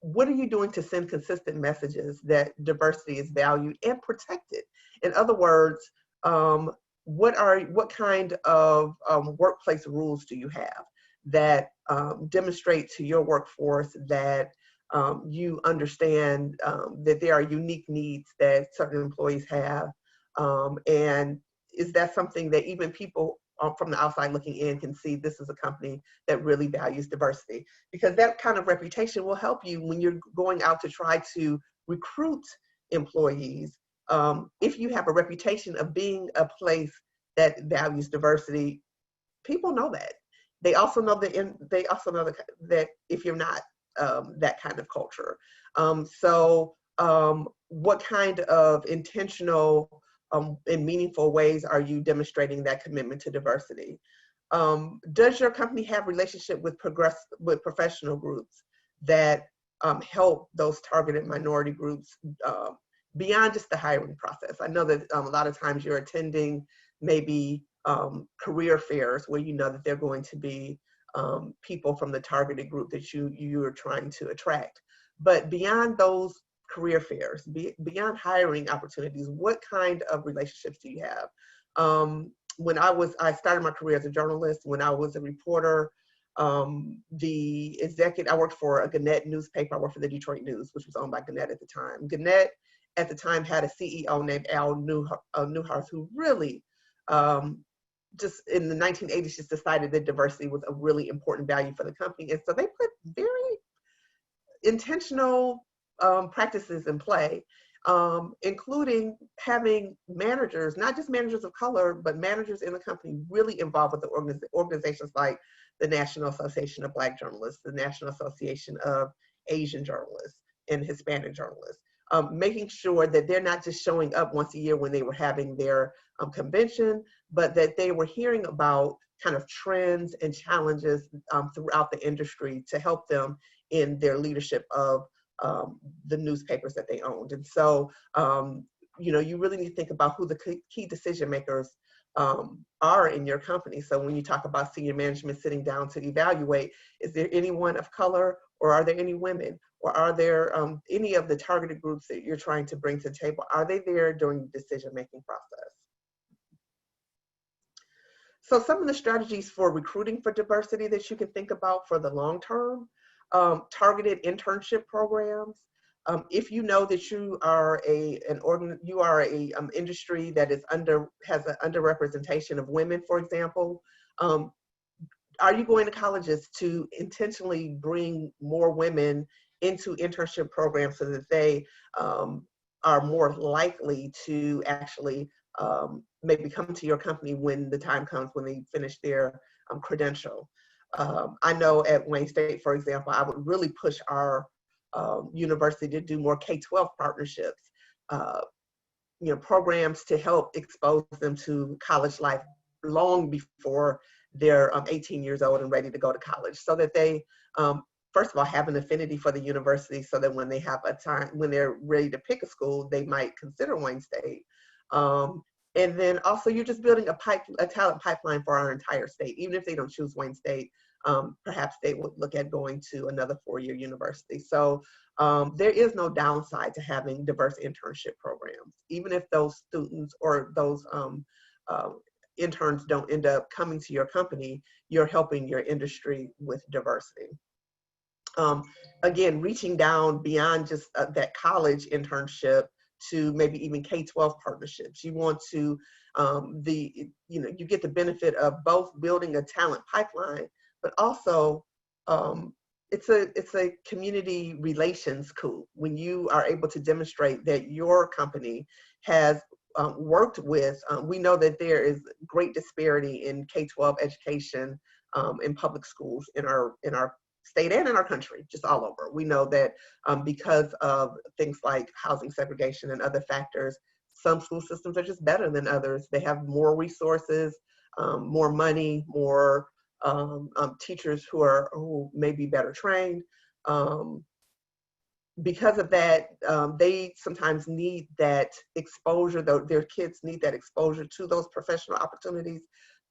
What are you doing to send consistent messages that diversity is valued and protected? In other words, what kind of workplace rules do you have that demonstrate to your workforce that you understand that there are unique needs that certain employees have? And is that something that even people from the outside looking in can see this is a company that really values diversity? Because that kind of reputation will help you when you're going out to try to recruit employees. If you have a reputation of being a place that values diversity, people know that. They also know that if you're not that kind of culture. What kind of intentional in meaningful ways are you demonstrating that commitment to diversity? Does your company have relationship with professional groups that help those targeted minority groups beyond just the hiring process? I know that a lot of times you're attending maybe career fairs where you know that they're going to be people from the targeted group that you are trying to attract. But beyond those career fairs, beyond hiring opportunities, what kind of relationships do you have? I started my career as a journalist. When I was a reporter, I worked for a Gannett newspaper. I worked for the Detroit News, which was owned by Gannett at the time. Gannett at the time had a CEO named Al Newhouse, who really just in the 1980s just decided that diversity was a really important value for the company. And so they put very intentional practices in play, including having managers, not just managers of color, but managers in the company really involved with the organizations like the National Association of Black Journalists, the National Association of Asian Journalists and Hispanic Journalists. making sure that they're not just showing up once a year when they were having their convention, but that they were hearing about kind of trends and challenges throughout the industry to help them in their leadership of the newspapers that they owned. And so, you know, you really need to think about who the key decision makers are in your company. So when you talk about senior management sitting down to evaluate, is there anyone of color, or are there any women, or are there any of the targeted groups that you're trying to bring to the table? Are they there during the decision-making process? So some of the strategies for recruiting for diversity that you can think about for the long term, targeted internship programs. If you know that you are an industry that is has an underrepresentation of women, for example, are you going to colleges to intentionally bring more women into internship programs so that they are more likely to actually maybe come to your company when the time comes when they finish their credential? I know at Wayne State, for example, I would really push our university to do more K-12 partnerships, you know, programs to help expose them to college life long before they're 18 years old and ready to go to college, so that they, first of all, have an affinity for the university, so that when they have a time, when they're ready to pick a school, they might consider Wayne State. And then also, you're just building a talent pipeline for our entire state. Even if they don't choose Wayne State, perhaps they would look at going to another four-year university. So there is no downside to having diverse internship programs. Even if those students or those interns don't end up coming to your company, you're helping your industry with diversity. Again, reaching down beyond just that college internship to maybe even K-12 partnerships. You want to, you get the benefit of both building a talent pipeline, but also it's a community relations coup when you are able to demonstrate that your company has worked with, we know that there is great disparity in K-12 education in public schools in our state and in our country, just all over. We know that because of things like housing segregation and other factors, some school systems are just better than others. They have more resources, more money, more teachers who may be better trained. Because of that, they sometimes need that exposure, their kids need that exposure to those professional opportunities.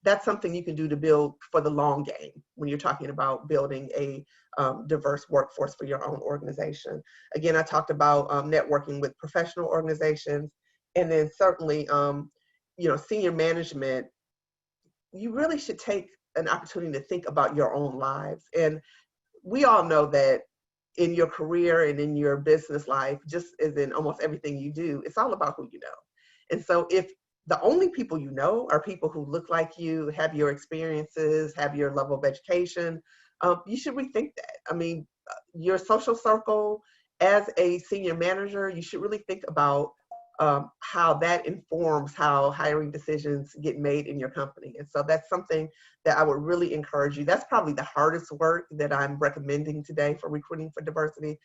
That's something you can do to build for the long game when you're talking about building a diverse workforce for your own organization. Again, I talked about networking with professional organizations, and then certainly, senior management, you really should take an opportunity to think about your own lives. And we all know that in your career and in your business life, just as in almost everything you do, it's all about who you know. And so if the only people you know are people who look like you, have your experiences, have your level of education, you should rethink that. I mean, your social circle as a senior manager, you should really think about how that informs how hiring decisions get made in your company. And so that's something that I would really encourage you. That's probably the hardest work that I'm recommending today for recruiting for diversity.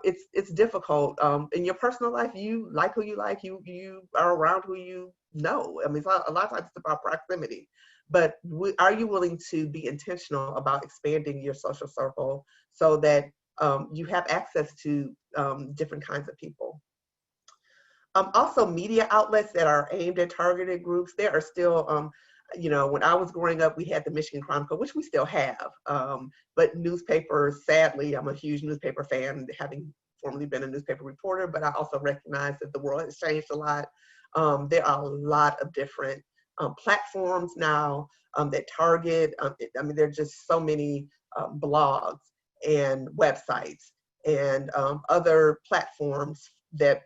It's difficult. In your personal life, you like who you like, you are around who you know. I mean, a lot of times it's about proximity, but are you willing to be intentional about expanding your social circle so that you have access to different kinds of people? Also, media outlets that are aimed at targeted groups, there are still, when I was growing up, we had the Michigan Chronicle, which we still have, but newspapers, sadly, I'm a huge newspaper fan, having formerly been a newspaper reporter, but I also recognize that the world has changed a lot. There are a lot of different platforms now that target, there are just so many blogs and websites and other platforms that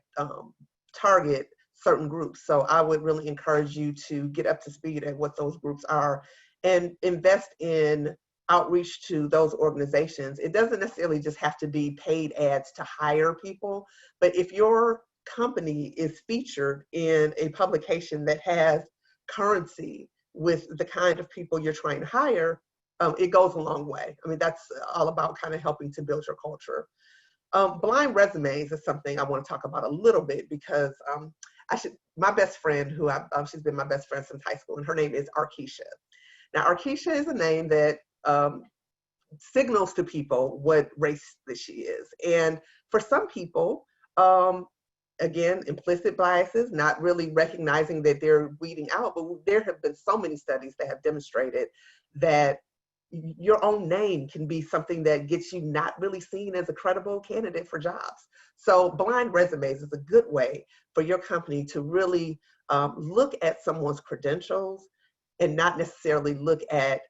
target certain groups. So I would really encourage you to get up to speed at what those groups are and invest in outreach to those organizations. It doesn't necessarily just have to be paid ads to hire people, but if your company is featured in a publication that has currency with the kind of people you're trying to hire, it goes a long way. I mean, that's all about kind of helping to build your culture. Blind resumes is something I want to talk about a little bit because my best friend, she's been my best friend since high school, and her name is Arkisha. Now, Arkisha is a name that signals to people what race that she is. And for some people, again, implicit biases, not really recognizing that they're weeding out, but there have been so many studies that have demonstrated that your own name can be something that gets you not really seen as a credible candidate for jobs. So blind resumes is a good way for your company to really look at someone's credentials and not necessarily look at,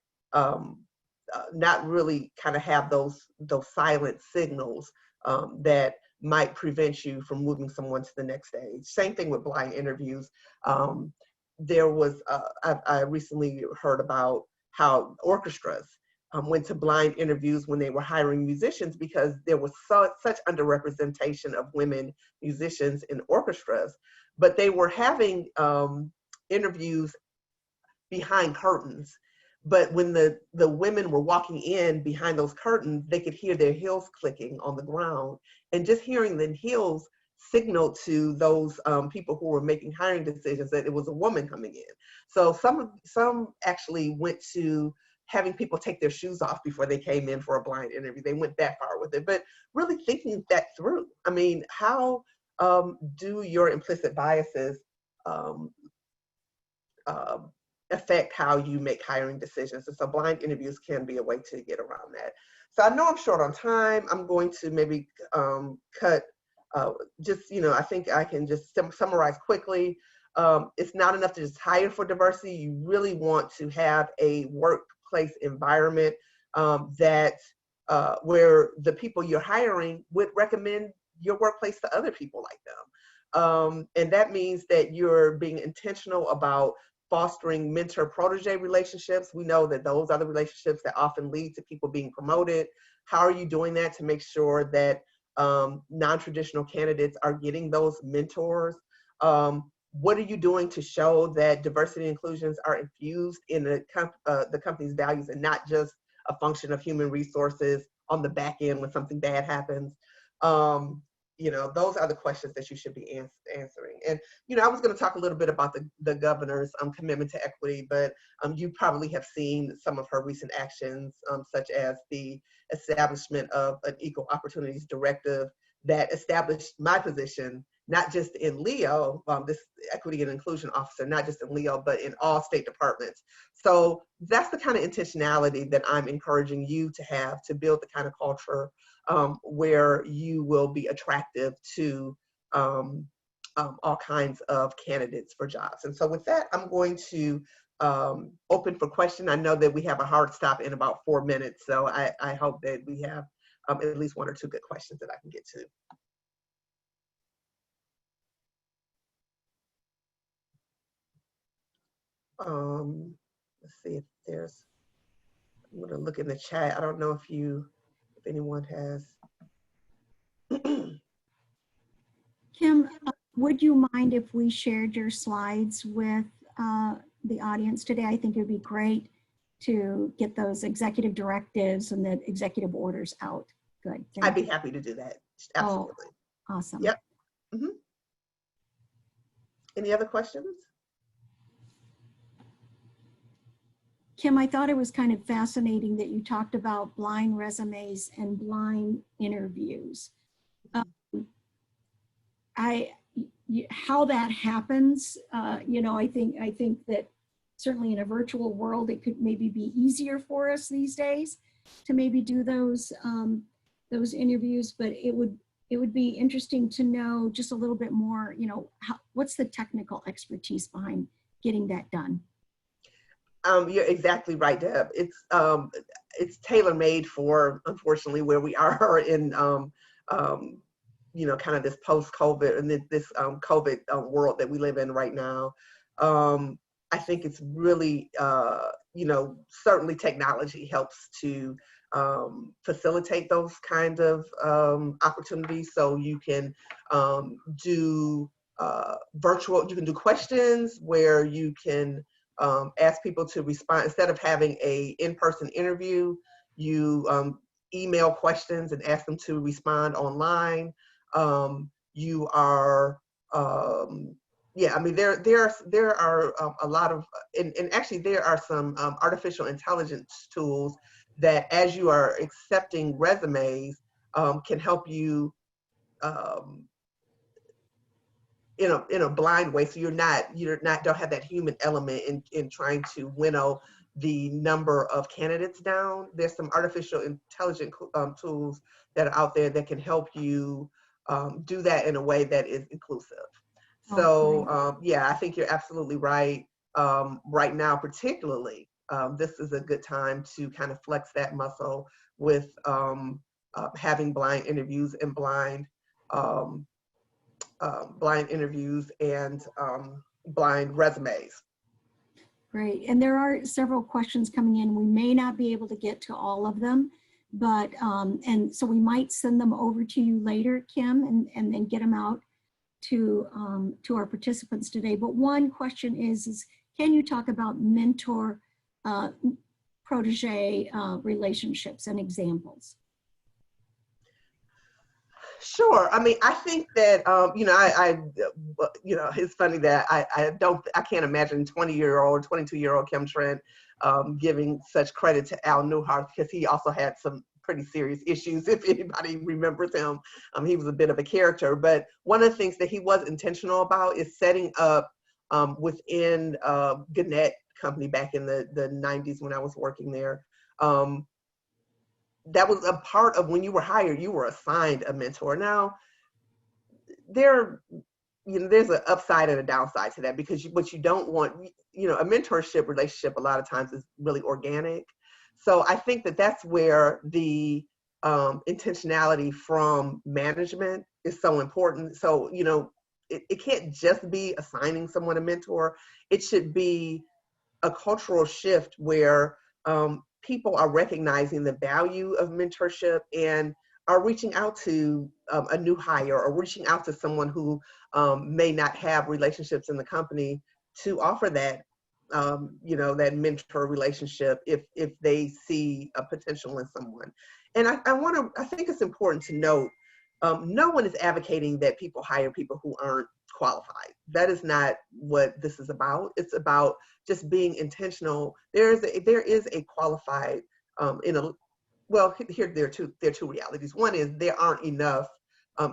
not really kind of have those silent signals that might prevent you from moving someone to the next stage. Same thing with blind interviews. There was, I recently heard about how orchestras went to blind interviews when they were hiring musicians because there was such underrepresentation of women musicians in orchestras, but they were having interviews behind curtains. But when the women were walking in behind those curtains, they could hear their heels clicking on the ground. And just hearing the heels signaled to those people who were making hiring decisions that it was a woman coming in. So some actually went to having people take their shoes off before they came in for a blind interview. They went that far with it, but really thinking that through. I mean, how do your implicit biases affect how you make hiring decisions? And so blind interviews can be a way to get around that. So I know I'm short on time. I'm going to maybe cut I think I can just summarize quickly. It's not enough to just hire for diversity. You really want to have a workplace environment that where the people you're hiring would recommend your workplace to other people like them. And that means that you're being intentional about fostering mentor-protege relationships. We know that those are the relationships that often lead to people being promoted. How are you doing that to make sure that non-traditional candidates are getting those mentors? What are you doing to show that diversity and inclusions are infused in the company's values and not just a function of human resources on the back end when something bad happens? Those are the questions that you should be answering. And, I was going to talk a little bit about the governor's commitment to equity, but you probably have seen some of her recent actions, such as the establishment of an Equal Opportunities Directive that established my position, not just in Leo, this Equity and Inclusion Officer, not just in Leo, but in all state departments. So that's the kind of intentionality that I'm encouraging you to have to build the kind of culture where you will be attractive to all kinds of candidates for jobs. And so with that, I'm going to open for question. I know that we have a hard stop in about 4 minutes, so I hope that we have at least 1 or 2 good questions that I can get to. Let's see if there's, I'm gonna look in the chat. I don't know if anyone has. Kim, would you mind if we shared your slides with the audience today? I think it would be great to get those executive directives and the executive orders out. Good. I'd be happy to do that. Absolutely. Oh, awesome. Yep. Any other questions? Kim, I thought it was kind of fascinating that you talked about blind resumes and blind interviews. How that happens, I think that certainly in a virtual world, it could maybe be easier for us these days to maybe do those interviews, but it would be interesting to know just a little bit more, what's the technical expertise behind getting that done? You're exactly right, Deb. It's tailor-made for, unfortunately, where we are in kind of this post-COVID and this COVID world that we live in right now. I think it's really, certainly technology helps to facilitate those kinds of opportunities. So you can do virtual, you can do questions where you can ask people to respond. Instead of having a in-person interview, you email questions and ask them to respond online. You are, yeah, I mean, there are a lot of, and actually there are some artificial intelligence tools that, as you are accepting resumes, can help you in a blind way, so you're not don't have that human element in trying to winnow the number of candidates down. There's some artificial intelligence tools that are out there that can help you do that in a way that is inclusive. So yeah, I think you're absolutely right. Right now, particularly, this is a good time to kind of flex that muscle with having blind interviews and blind interviews and blind resumes. Great. And there are several questions coming in. We may not be able to get to all of them, but, and so we might send them over to you later, Kim, and then get them out to our participants today. But one question is can you talk about mentor protege relationships and examples? Sure. I mean, I think that, you know, it's funny that I can't imagine 20-year-old, 22-year-old Kim Trent giving such credit to Al Newhart, because he also had some pretty serious issues. If anybody remembers him, he was a bit of a character. But one of the things that he was intentional about is setting up within Gannett Company back in the 90s when I was working there. That was a part of when you were hired, you were assigned a mentor. Now, there's an upside and a downside to that, because what you don't want, a mentorship relationship a lot of times is really organic. So I think that that's where the intentionality from management is so important. So, it can't just be assigning someone a mentor. It should be a cultural shift where people are recognizing the value of mentorship and are reaching out to a new hire or reaching out to someone who may not have relationships in the company to offer that, that mentor relationship if they see a potential in someone. And I think it's important to note, no one is advocating that people hire people who aren't qualified. That is not what this is about. It's about just being intentional. There is a qualified there are two realities. One is there aren't enough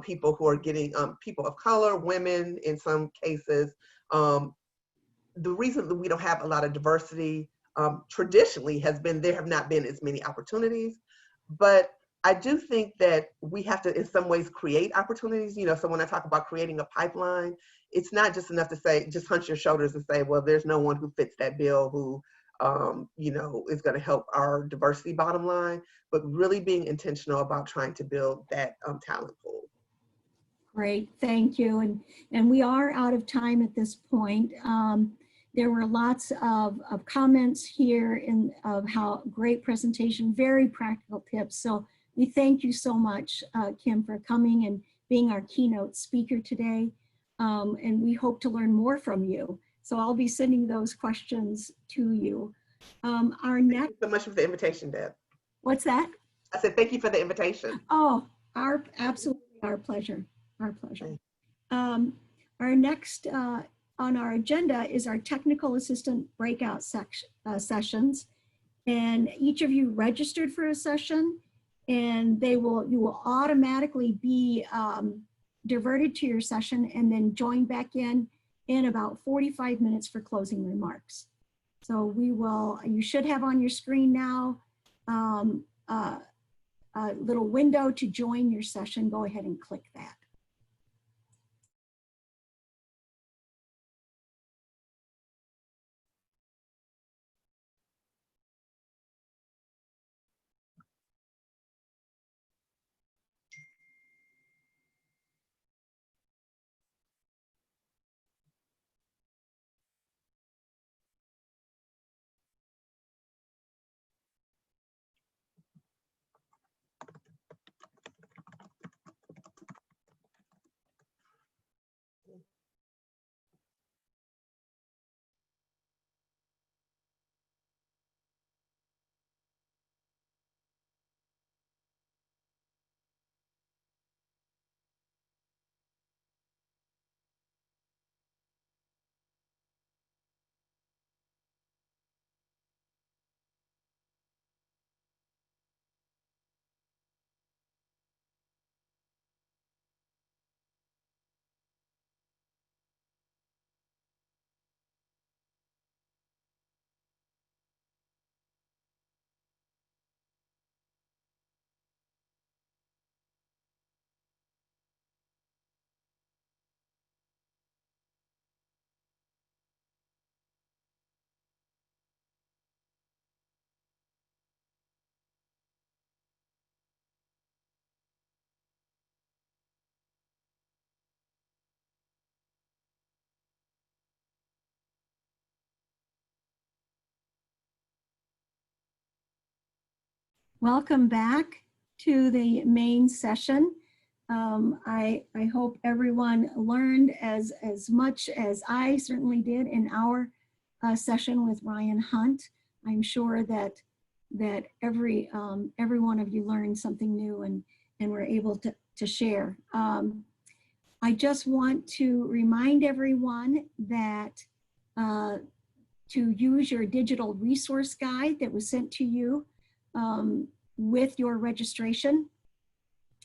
people who are getting people of color, women in some cases. The reason that we don't have a lot of diversity traditionally has been there have not been as many opportunities. But I do think that we have to, in some ways, create opportunities. So when I talk about creating a pipeline, it's not just enough to say, just hunch your shoulders and say, well, there's no one who fits that bill who, is going to help our diversity bottom line, but really being intentional about trying to build that talent pool. Great, thank you. And we are out of time at this point. There were lots of comments here of how great presentation, very practical tips. So we thank you so much, Kim, for coming and being our keynote speaker today. And we hope to learn more from you. So I'll be sending those questions to you. Our next. Thank you so much for the invitation, Deb. What's that? I said, thank you for the invitation. Oh, absolutely our pleasure. Our pleasure. Our next on our agenda is our technical assistant breakout sessions. And each of you registered for a session, and you will automatically be diverted to your session and then join back in about 45 minutes for closing remarks. So you should have on your screen now a little window to join your session. Go ahead and click that. Welcome back to the main session. I hope everyone learned as much as I certainly did in our session with Ryan Hunt. I'm sure that every one of you learned something new and were able to share. I just want to remind everyone that to use your digital resource guide that was sent to you with your registration.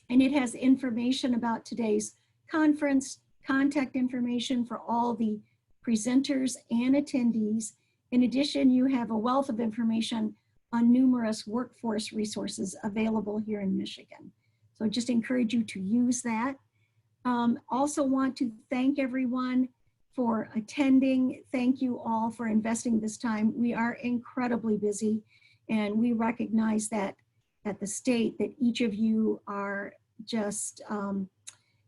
And it has information about today's conference, contact information for all the presenters and attendees. In addition, you have a wealth of information on numerous workforce resources available here in Michigan. So I just encourage you to use that. Also want to thank everyone for attending. Thank you all for investing this time. We are incredibly busy, and we recognize that at the state that each of you are just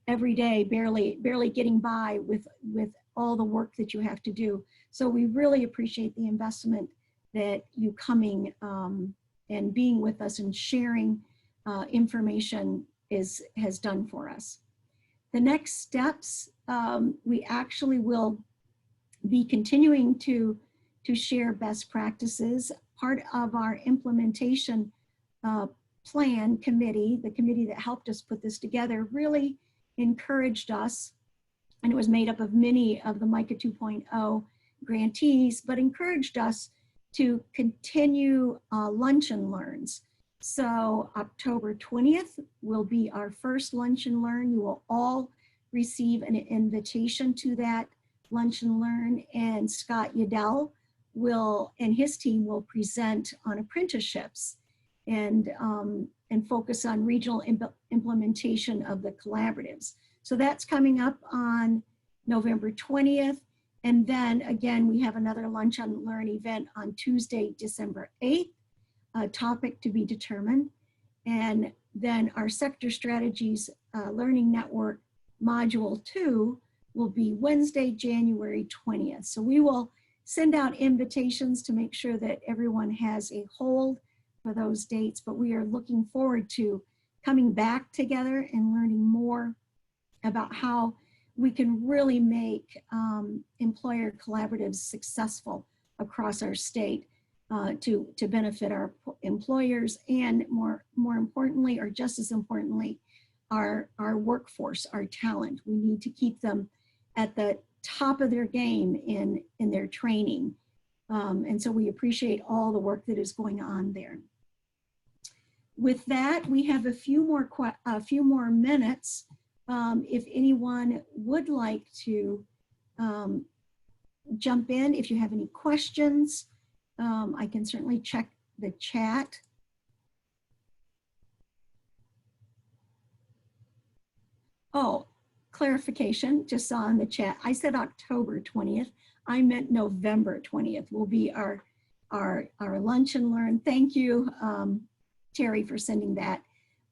every day barely getting by with all the work that you have to do. So we really appreciate the investment that you coming and being with us and sharing information has done for us. The next steps, we actually will be continuing to share best practices. Part of our implementation plan committee, the committee that helped us put this together, really encouraged us, and it was made up of many of the Mica 2.0 grantees, but encouraged us to continue lunch and learns. So October 20th will be our first lunch and learn. You will all receive an invitation to that lunch and learn, and Scott Yadell and his team will present on apprenticeships and focus on regional implementation of the collaboratives. So that's coming up on November 20th. And then again, we have another Lunch and Learn event on Tuesday, December 8th, a topic to be determined. And then our Sector Strategies Learning Network Module 2 will be Wednesday, January 20th. So we will send out invitations to make sure that everyone has a hold for those dates, but we are looking forward to coming back together and learning more about how we can really make employer collaboratives successful across our state to benefit our employers and more importantly, or just as importantly, our workforce, our talent. We need to keep them at the top of their game in their training. And so we appreciate all the work that is going on there. With that, we have a few more minutes. If anyone would like to jump in, if you have any questions, I can certainly check the chat. Oh, clarification, just saw in the chat. I said October 20th. I meant November 20th will be our lunch and learn. Thank you, Terry, for sending that.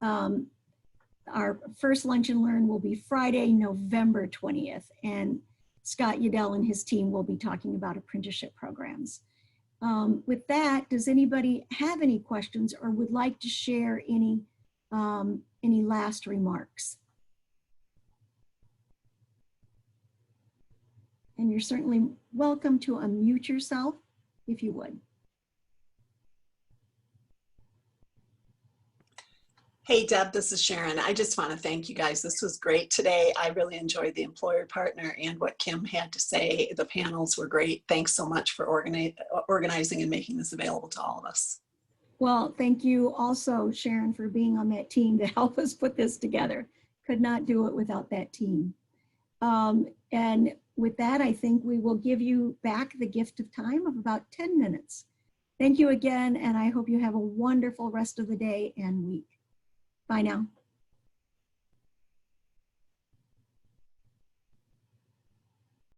Our first lunch and learn will be Friday, November 20th, and Scott Yadell and his team will be talking about apprenticeship programs. With that, does anybody have any questions or would like to share any last remarks? And you're certainly welcome to unmute yourself if you would. Hey, Deb, this is Sharon. I just want to thank you guys. This was great today. I really enjoyed the employer partner and what Kim had to say. The panels were great. Thanks so much for organizing and making this available to all of us. Well, thank you also, Sharon, for being on that team to help us put this together. Could not do it without that team. And with that, I think we will give you back the gift of time of about 10 minutes. Thank you again, and I hope you have a wonderful rest of the day and week. Bye now.